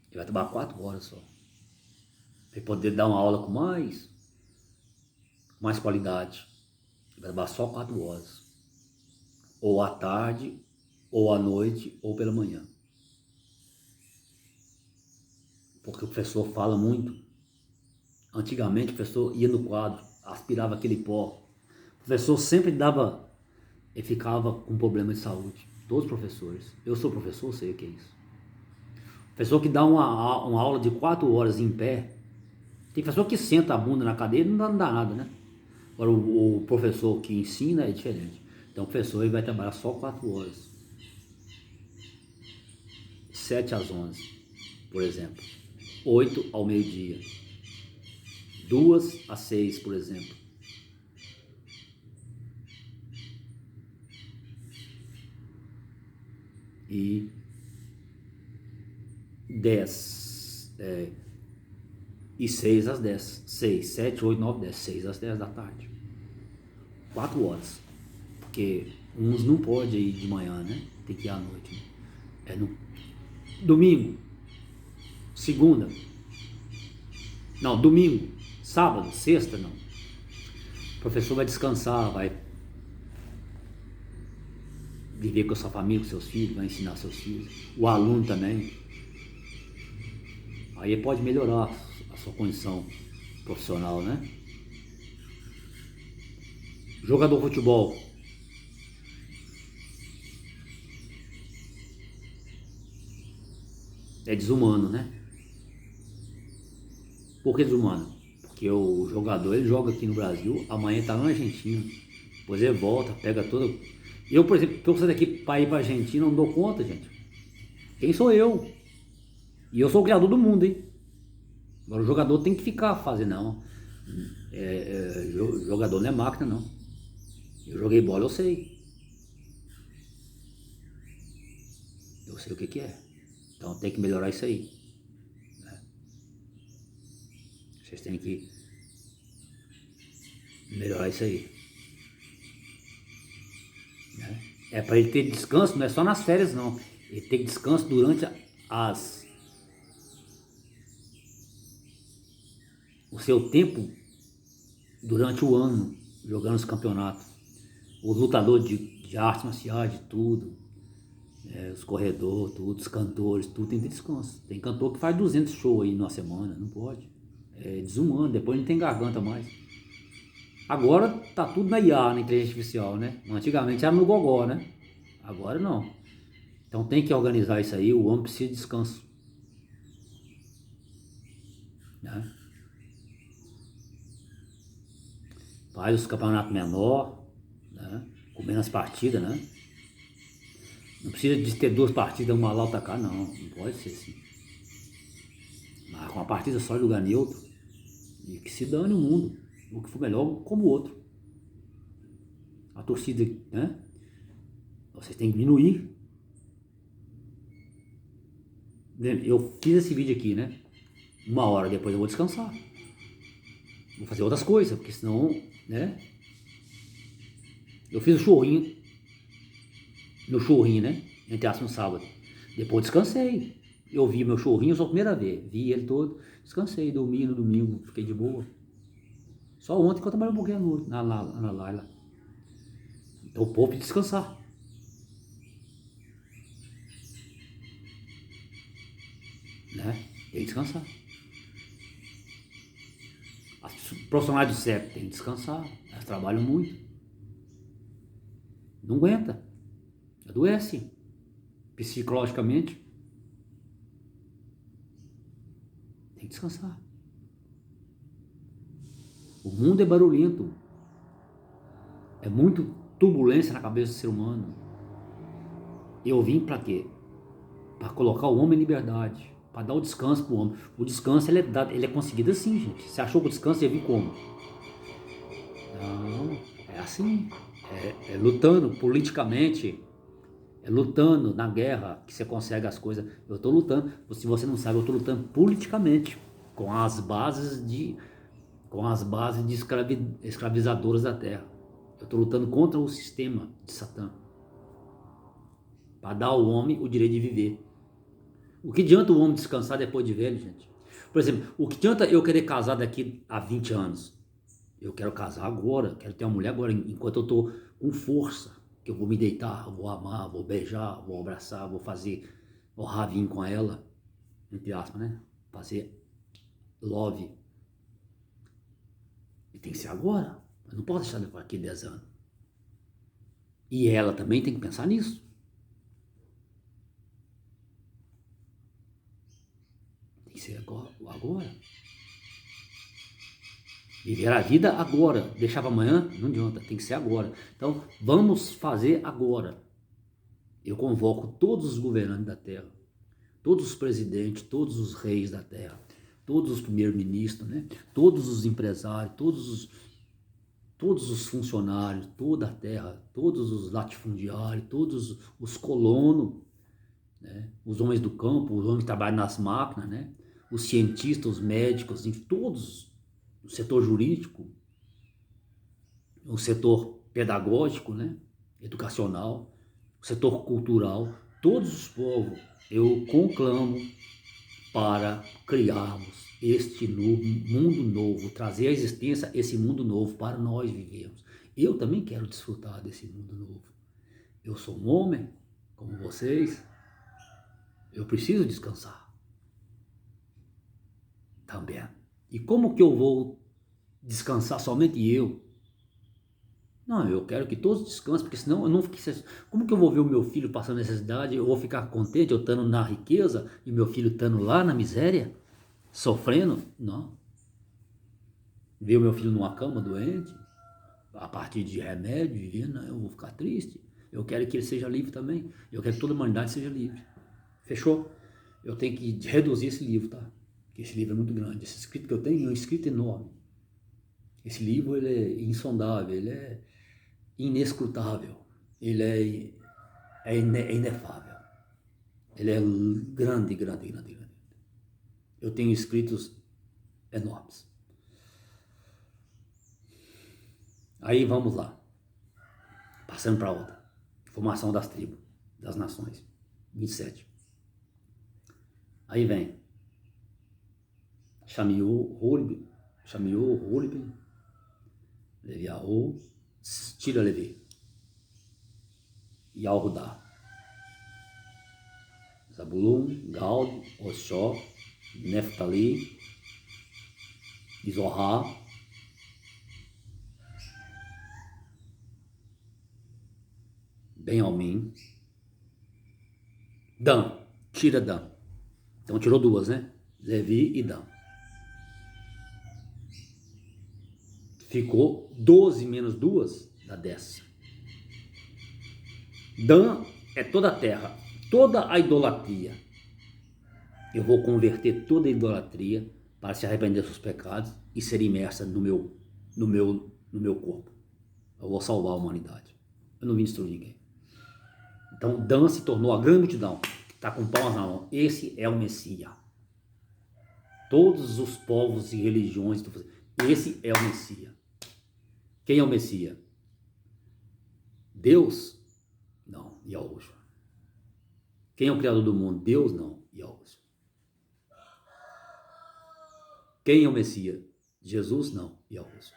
Ele vai trabalhar 4 horas só. Ele poder dar uma aula com mais qualidade. Ele vai trabalhar só 4 horas. Ou à tarde, ou à noite, ou pela manhã. Porque o professor fala muito. Antigamente o professor ia no quadro, aspirava aquele pó. O professor sempre ele ficava com problema de saúde. Todos os professores. Eu sou professor, sei o que é isso. O professor que dá uma aula de 4 horas em pé, tem professor que senta a bunda na cadeira e não dá nada, né? Agora o professor que ensina é diferente. Então o professor ele vai trabalhar só 4 horas. 7 às 11, por exemplo. 8 ao meio-dia. 2 às 6, por exemplo. E 10. E 6 às 10. 6, 7, 8, 9, 10. 6 às 10 da tarde. 4 horas. Porque uns não podem ir de manhã, né? Tem que ir à noite. Né? É no domingo. Segunda. Não, domingo. Sábado, sexta, não. O professor vai descansar, vai viver com a sua família, com seus filhos, vai ensinar seus filhos. O aluno também. Aí pode melhorar a sua condição profissional, né? Jogador de futebol. É desumano, né? Por que desumano? Porque o jogador, ele joga aqui no Brasil, amanhã tá na Argentina. Depois ele volta, pega toda... Eu, por exemplo, pra eu sair daqui para ir pra Argentina, não dou conta, gente. Quem sou eu? E eu sou o criador do mundo, hein? Agora o jogador tem que ficar fazendo, não. Jogador não é máquina, não. Eu joguei bola, eu sei. Eu sei o que é. Então tem que melhorar isso aí. Né? Vocês têm que melhorar isso aí. Né? É para ele ter descanso, não é só nas férias, não. Ele tem descanso durante o seu tempo durante o ano, jogando os campeonatos. Os lutadores de artes marciais, de tudo, os corredores, tudo, os cantores, tudo tem descanso. Tem cantor que faz 200 shows aí numa semana, não pode. É desumano, depois não tem garganta mais. Agora tá tudo na IA, na inteligência artificial, né? Antigamente era no gogó, né? Agora não. Então tem que organizar isso aí, o homem precisa de descanso. Né? Faz os campeonatos menor, né? Com menos partidas, né? Não precisa de ter 2 partidas, uma lá, outra cá, não. Não pode ser assim. Mas com uma partida só em lugar neutro, E que se dane o mundo. O que for melhor como o outro. A torcida, né? Vocês têm que diminuir. Eu fiz esse vídeo aqui, né? 1 hora depois eu vou descansar. Vou fazer outras coisas, porque senão, né? Eu fiz o churrinho. Meu churrinho, né? Entre aspas, no sábado. Depois descansei. Eu vi meu churrinho só a primeira vez. Vi ele todo. Descansei, dormi no domingo, fiquei de boa. Só ontem que eu trabalhei um pouquinho na Laila. Então o povo tem que descansar. Né? Tem que descansar. Os profissionais do CEP têm que descansar. Elas trabalham muito. Não aguenta. Adoece. Psicologicamente. Tem que descansar. O mundo é barulhento. É muito turbulência na cabeça do ser humano. Eu vim para quê? Para colocar o homem em liberdade. Para dar o descanso para o homem. O descanso ele é conseguido assim, gente. Você achou que o descanso ia vir como? Não, é assim. É lutando politicamente. É lutando na guerra que você consegue as coisas. Eu estou lutando. Se você não sabe, eu estou lutando politicamente. Com as bases de escravizadoras da terra. Eu estou lutando contra o sistema de Satã. Para dar ao homem o direito de viver. O que adianta o homem descansar depois de velho, gente? Por exemplo, o que adianta eu querer casar daqui a 20 anos? Eu quero casar agora, quero ter uma mulher agora, enquanto eu estou com força. Que eu vou me deitar, vou amar, vou beijar, vou abraçar, vou fazer o ravinho com ela. Entre aspas, né? Fazer love. E tem que ser agora. Eu não posso deixar depois aqui 10 anos. E ela também tem que pensar nisso. Tem que ser agora. Viver a vida agora. Deixar para amanhã não adianta, tem que ser agora. Então, vamos fazer agora. Eu convoco todos os governantes da terra, todos os presidentes, todos os reis da terra, todos os primeiros-ministros, né? Todos os empresários, todos os funcionários, toda a terra, todos os latifundiários, todos os colonos, né? Os homens do campo, os homens que trabalham nas máquinas, né? Os cientistas, os médicos, em todos, o setor jurídico, o setor pedagógico, né? Educacional, o setor cultural, todos os povos, eu conclamo para criarmos este mundo novo, trazer à existência esse mundo novo para nós vivermos. Eu também quero desfrutar desse mundo novo. Eu sou um homem, como vocês, eu preciso descansar também. E como que eu vou descansar somente eu? Não, eu quero que todos descansem, porque senão eu não fiquei... Como que eu vou ver o meu filho passando necessidade? Eu vou ficar contente eu estando na riqueza e meu filho estando lá na miséria, sofrendo? Não. Ver o meu filho numa cama doente, a partir de remédio, vivendo, eu vou ficar triste. Eu quero que ele seja livre também. Eu quero que toda a humanidade seja livre. Fechou? Eu tenho que reduzir esse livro, tá? Porque esse livro é muito grande. Esse escrito que eu tenho é um escrito enorme. Esse livro ele é insondável, ele é inescrutável, ele é inefável, ele é grande, grande, grande, grande. Eu tenho escritos enormes. Aí vamos lá, passando para outra, formação das tribos, das nações, 27. Aí vem Shamiu, Horib, Leviahu, Tira Levi, Yahudá, Zabulon, Gad, Oshó, Neftali, Izohar, Ben-Almim, Dan, tira Dan. Então tirou duas, né? Levi e Dan. Ficou 12 menos 2, dá 10. Dan é toda a terra, toda a idolatria. Eu vou converter toda a idolatria para se arrepender dos seus pecados e ser imersa no meu corpo. Eu vou salvar a humanidade. Eu não vim destruir ninguém. Então Dan se tornou a grande multidão. Está com palmas na mão. Esse é o Messias. Todos os povos e religiões. Esse é o Messias. Quem é o Messias? Deus? Não, Yahushua. Quem é o Criador do mundo? Deus? Não, Yahushua. Quem é o Messias? Jesus? Não, Yahushua.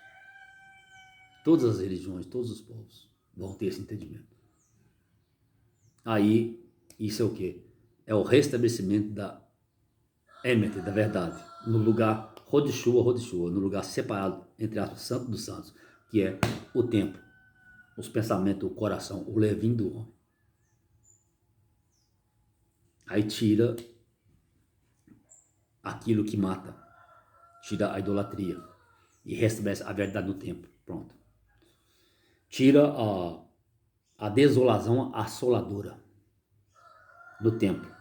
Todas as religiões, todos os povos vão ter esse entendimento. Aí, isso é o quê? É o restabelecimento da Emet, da verdade, no lugar Rodishua, no lugar separado, entre aspas, santo dos santos, que é o templo, os pensamentos, o coração, o levim do homem. Aí tira aquilo que mata, tira a idolatria e restabelece a verdade no templo. Pronto. Tira a desolação assoladora do templo.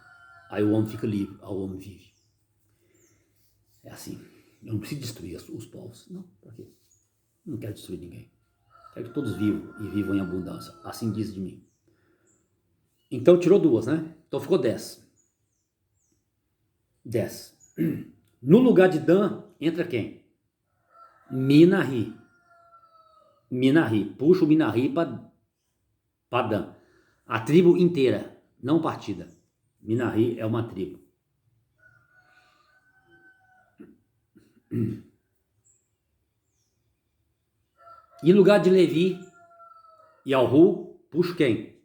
Aí o homem fica livre, aí o homem vive. É assim. Eu não preciso destruir os povos. Não, para quê? Não quero destruir ninguém. Quero que todos vivam e vivam em abundância. Assim diz de mim. Então tirou 2, né? Então ficou 10. 10. No lugar de Dan, entra quem? Minahi. Puxa o Minahi para Dan. A tribo inteira, não partida. Minahi é uma tribo. E no lugar de Levi e Alhu, puxa quem?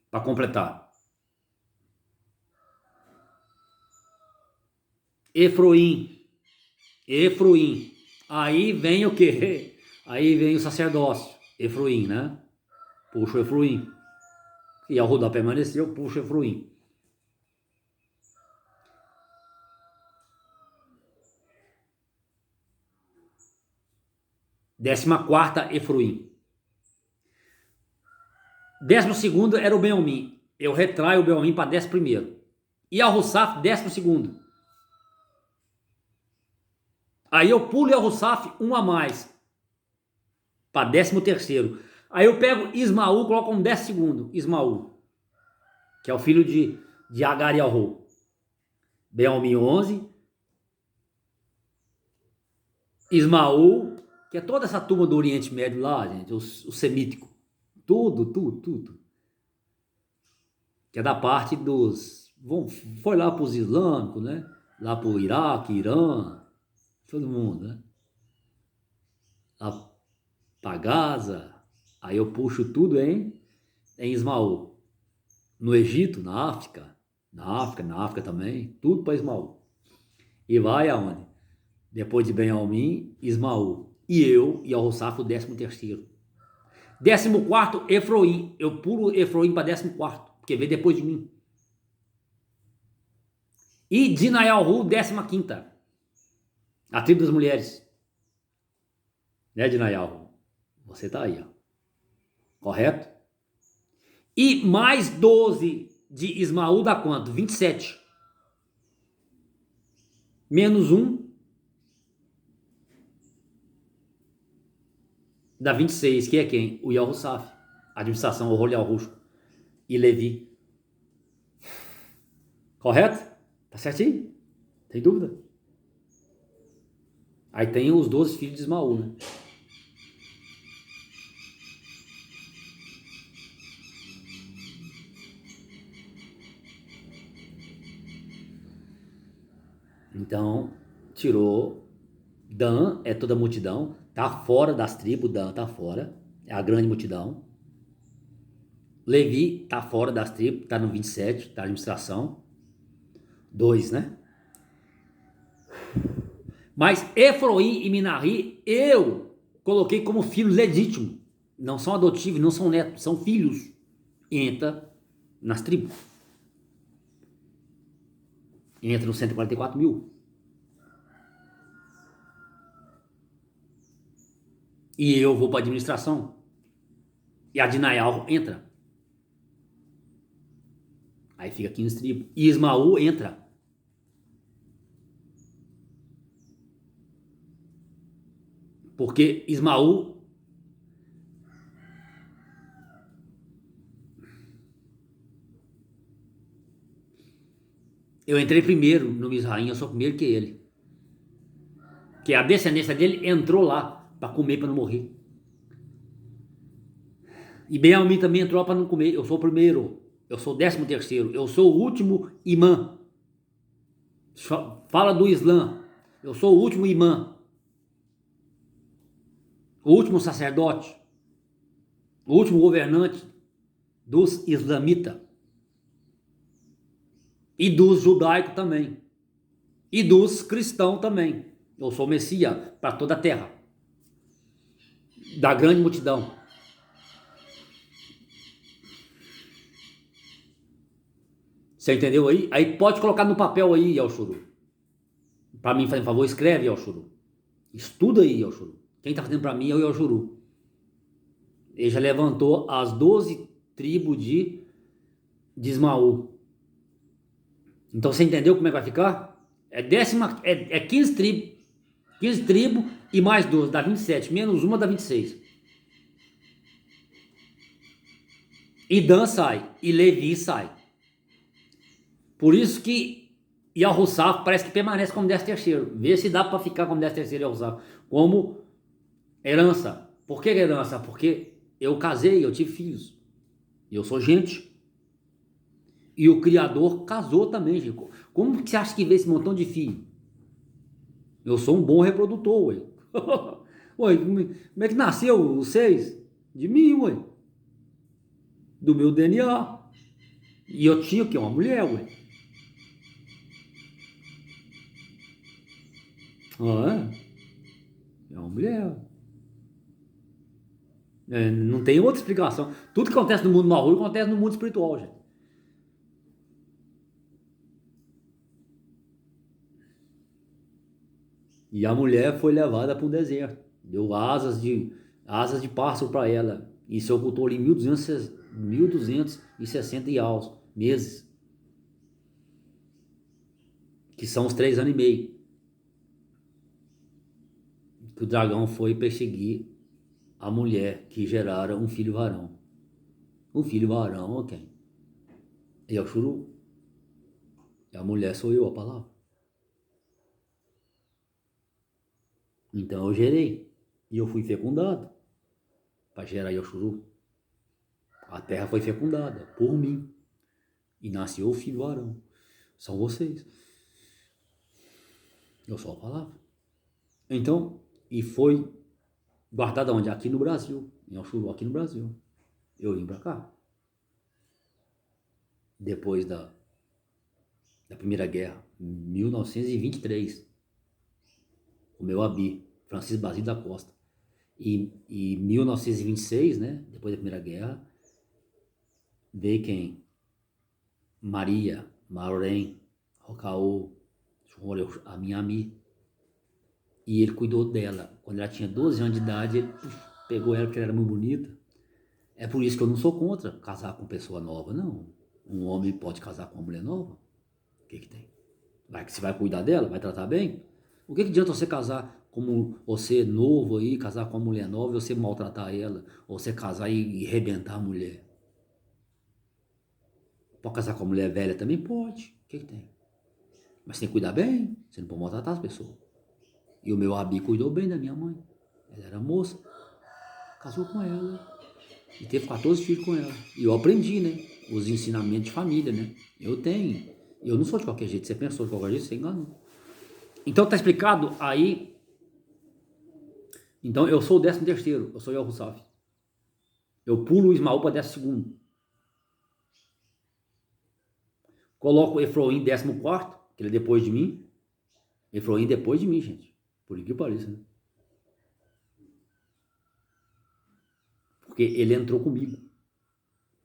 Para completar. Efroim. Aí vem o quê? Aí vem o sacerdócio. Efroim, né? Puxa o Efroim. E Alhudá permaneceu, puxa o Efroim. Décima quarta, Efroim. 12º era o Benjamim. Eu retraio o Benjamim para 11º. E Al-Hussaf, 12º. Aí eu pulo o Al-Hussaf um a mais. Para 13º. Aí eu pego Ismaú, coloco um 10º. Ismaú. Que é o filho de Agar e Alhu. Benjamim 11. Ismaú, que é toda essa turma do Oriente Médio lá, gente. O semítico. Tudo. Que é da parte dos... Foi lá para os islâmicos, né? Lá para o Iraque, Irã, todo mundo, né? Lá para Gaza. Aí eu puxo tudo em Ismaú. No Egito, na África também, tudo para Ismaú. E vai aonde? Depois de Benjamim, Ismaú. E eu e Al-Hussaf, o 13º. 14º, Efroim. Eu pulo Efroim para 14º, porque veio depois de mim. E Dinayalhu, 15ª. A tribo das mulheres. Né, Dinayalhu? Você tá aí, ó. Correto? E mais 12 de Ismaú dá quanto? 27. Menos 1 dá 26. Que é quem? O Yahussaf. Administração, o Rol Yahushua. E Levi. Correto? Tá certinho? Tem dúvida? Aí tem os 12 filhos de Ismaú, né? Então, tirou. Dan é toda a multidão. Tá fora das tribos, Dan tá fora. É a grande multidão. Levi tá fora das tribos, tá no 27, tá na administração. 2, né? Mas Efroim e Minahi, eu coloquei como filhos legítimos. Não são adotivos, não são netos, são filhos. Entra nas tribos. Entra nos 144 mil. E eu vou para a administração. E a Dinayal entra. Aí fica 15 tribos. E Ismaú entra. Porque Ismaú, eu entrei primeiro no Mizraim, eu sou primeiro que ele. Que a descendência dele entrou lá para comer, para não morrer. E Benjamim também entrou para não comer. Eu sou o primeiro. Eu sou o 13º. Eu sou o último imã. Fala do Islã. Eu sou o último imã. O último sacerdote. O último governante dos islamitas. E dos judaicos também. E dos cristãos também. Eu sou o Messias para toda a terra. Da grande multidão. Você entendeu aí? Aí pode colocar no papel aí, Yelchuru. Para mim, faz favor, escreve, Yelchuru. Estuda aí, Yelchuru. Quem está fazendo para mim é o Yelchuru. Ele já levantou as 12 tribos de Ismaú. Então você entendeu como é que vai ficar? É 15 tribos. 15 tribos e mais 12, dá 27. Menos uma dá 26. E Dan sai. E Levi sai. Por isso que Yahussaf parece que permanece como 13º. Vê se dá para ficar como 13º Yahussaf. Como herança. Por que herança? Porque eu casei, eu tive filhos. E eu sou gente. E o Criador casou também, gente. Como que você acha que vê esse montão de filho? Eu sou um bom reprodutor, ué. Ué, como é que nasceu os 6? De mim, ué. Do meu DNA. E eu tinha o quê? Uma mulher, ué. Ah, é uma mulher. Não tem outra explicação. Tudo que acontece no mundo mal acontece no mundo espiritual, gente. E a mulher foi levada para um deserto. Deu asas de pássaro para ela. E se ocultou ali 1260 e aos meses. Que são os 3 anos e meio. Que o dragão foi perseguir a mulher que gerara um filho varão. Um filho varão, ok. E é o Shuru. E a mulher sou eu, a palavra. Então eu gerei. E eu fui fecundado. Para gerar Yoshuru. A terra foi fecundada por mim. E nasceu o filho varão. São vocês. Eu sou a palavra. Então, e foi guardada onde? Aqui no Brasil. Em Yoshuru, aqui no Brasil. Eu vim para cá. Depois da Primeira Guerra, 1923. O meu Abi, Francisco Basílio da Costa. E 1926, né, depois da Primeira Guerra, veio quem? Maria, Marorém, Rocaô, a minha Ami. E ele cuidou dela. Quando ela tinha 12 anos de idade, ele pegou ela porque ela era muito bonita. É por isso que eu não sou contra casar com pessoa nova, não. Um homem pode casar com uma mulher nova. O que tem? Você vai cuidar dela? Vai tratar bem? O que adianta você casar como você novo aí, casar com uma mulher nova e você maltratar ela? Ou você casar e arrebentar a mulher? Pode casar com uma mulher velha também? Pode. O que tem? Mas tem que cuidar bem. Você não pode maltratar as pessoas. E o meu Abi cuidou bem da minha mãe. Ela era moça. Casou com ela. E teve 14 filhos com ela. E eu aprendi, né? Os ensinamentos de família, né? Eu tenho. Eu não sou de qualquer jeito. Você pensou de qualquer jeito, você enganou. Então tá explicado aí. Então eu sou o 13º. Eu sou o Yahussaf. Eu pulo o Ismaú para 12º. Coloco o Efroim 14º, que ele é depois de mim. Efroim depois de mim, gente. Por que pareça, né? Porque ele entrou comigo.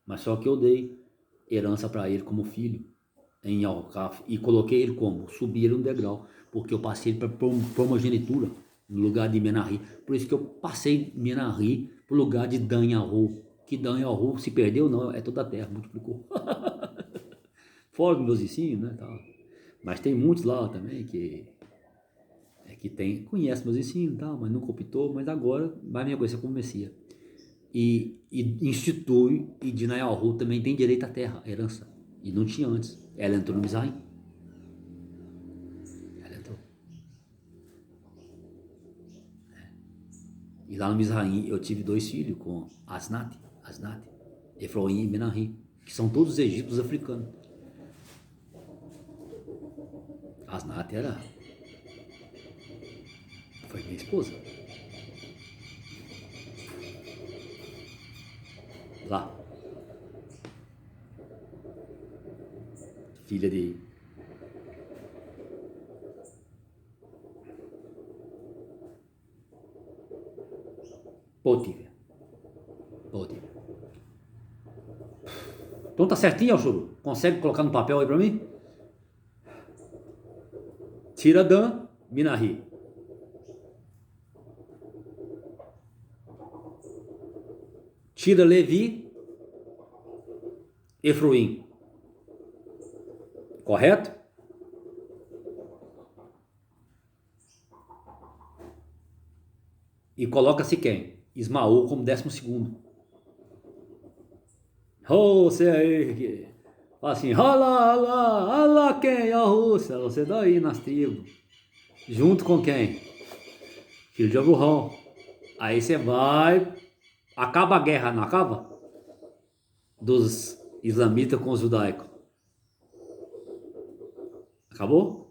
Mas só que eu dei herança para ele como filho em Alcaf e coloquei ele como? Subi ele um degrau, porque eu passei ele para primogenitura no lugar de Menarri. Por isso que eu passei Menarri para o lugar de Dan Yahu. Que Dan Yahu se perdeu, não, é toda a terra, multiplicou. fora dos meus ensinos, né, tal. Mas tem muitos lá também que conhece meus ensinos, tal, mas nunca optou, mas agora vai me reconhecer como Messias. E institui, e Dina Yahu também tem direito à terra, à herança. E não tinha antes. Ela entrou no Mizraim. Ela entrou. E lá no Mizraim eu tive 2 filhos com Asnat, Efroim e Menahem, que são todos egípcios africanos. Asnat foi minha esposa. Lá. Filha de Potífera. Então tá certinho, Alchuru? Consegue colocar no papel aí pra mim? Tira Dan, Minahi. Tira Levi, Efroim. Correto? E coloca-se quem? Ismael como 12º. Oh, você aí que fala assim, alá quem? A Rússia, você daí nas tribos. Junto com quem? Filho de Aburrão. Aí você vai, acaba a guerra, não acaba? Dos islamitas com os judaicos. Acabou?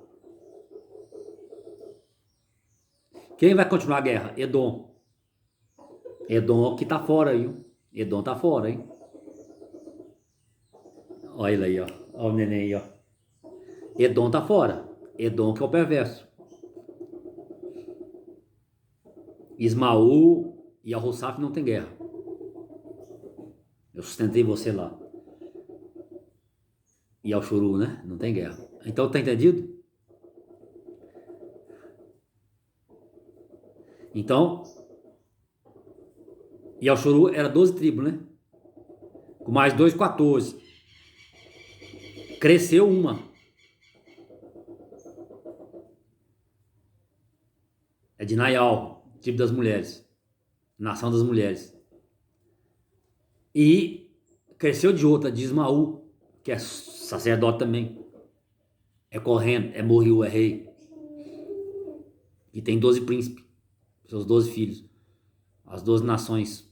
Quem vai continuar a guerra? Edom. Edom que tá fora aí. Edom tá fora, hein? Olha ele aí, ó. Olha o neném aí, ó. Edom tá fora. Edom que é o perverso. Ismael e Ahosaf não tem guerra. Eu sustentei você lá. E Alchuru, né? Não tem guerra. Então tá entendido? Então, e Alchuru era 12 tribos, né? Com mais 2, 14. Cresceu uma. É de Nayal, tribo das mulheres. Nação das mulheres. E cresceu de outra, de Ismael, que é sacerdote também. É correndo, é Morriu, é rei. E tem 12 príncipes, seus 12 filhos. As 12 nações.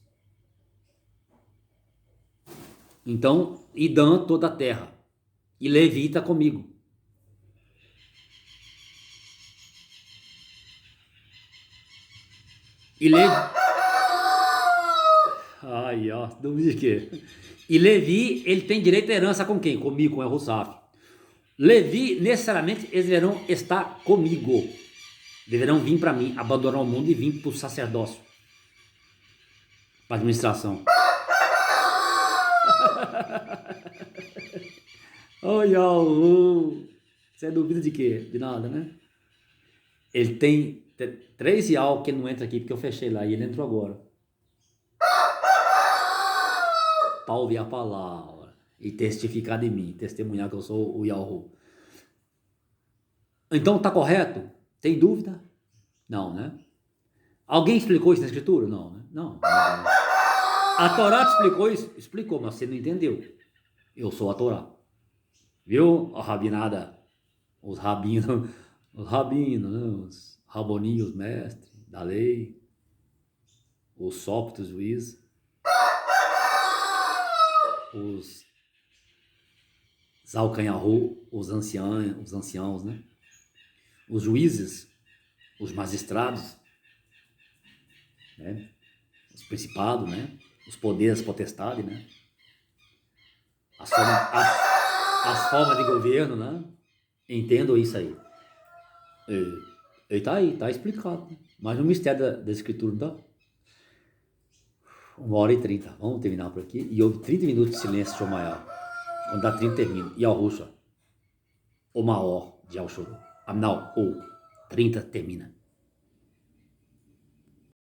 Então, e Dan toda a terra. E Levi está comigo. E Levi... Ai, ó, dúvida de quê? E Levi, ele tem direito à herança com quem? Comigo, com Ehosaf. Levi, necessariamente, eles deverão estar comigo. Deverão vir para mim, abandonar o mundo e vir para o sacerdócio. Para a administração. Olha, você é dúvida de quê? De nada, né? Ele tem 3 real que ele não entra aqui, porque eu fechei lá e ele entrou agora. Para ouvir a palavra e testificar de mim, testemunhar que eu sou o Yahu. Então tá correto? Tem dúvida? Não, né? Alguém explicou isso na escritura? Não, né? Não. A Torá te explicou isso? Explicou, mas você não entendeu. Eu sou a Torá. Viu? A rabinada, os rabinos, né? Os raboninhos, mestres da lei, os sóptos juízes, os Zalcanharru, os anciãos, né? Os juízes, os magistrados, né? Os principados, né? Os poderes, potestades, né? As formas de governo, né? Entendo isso aí. E tá aí, tá explicado. Né? Mas no mistério da escritura, não tá? 1h30. Vamos terminar por aqui. E houve 30 minutos de silêncio, Shomayá. Quando dá 30, termina. E Al-Rusha, o maior de Al-Shuru. Não, 30 termina.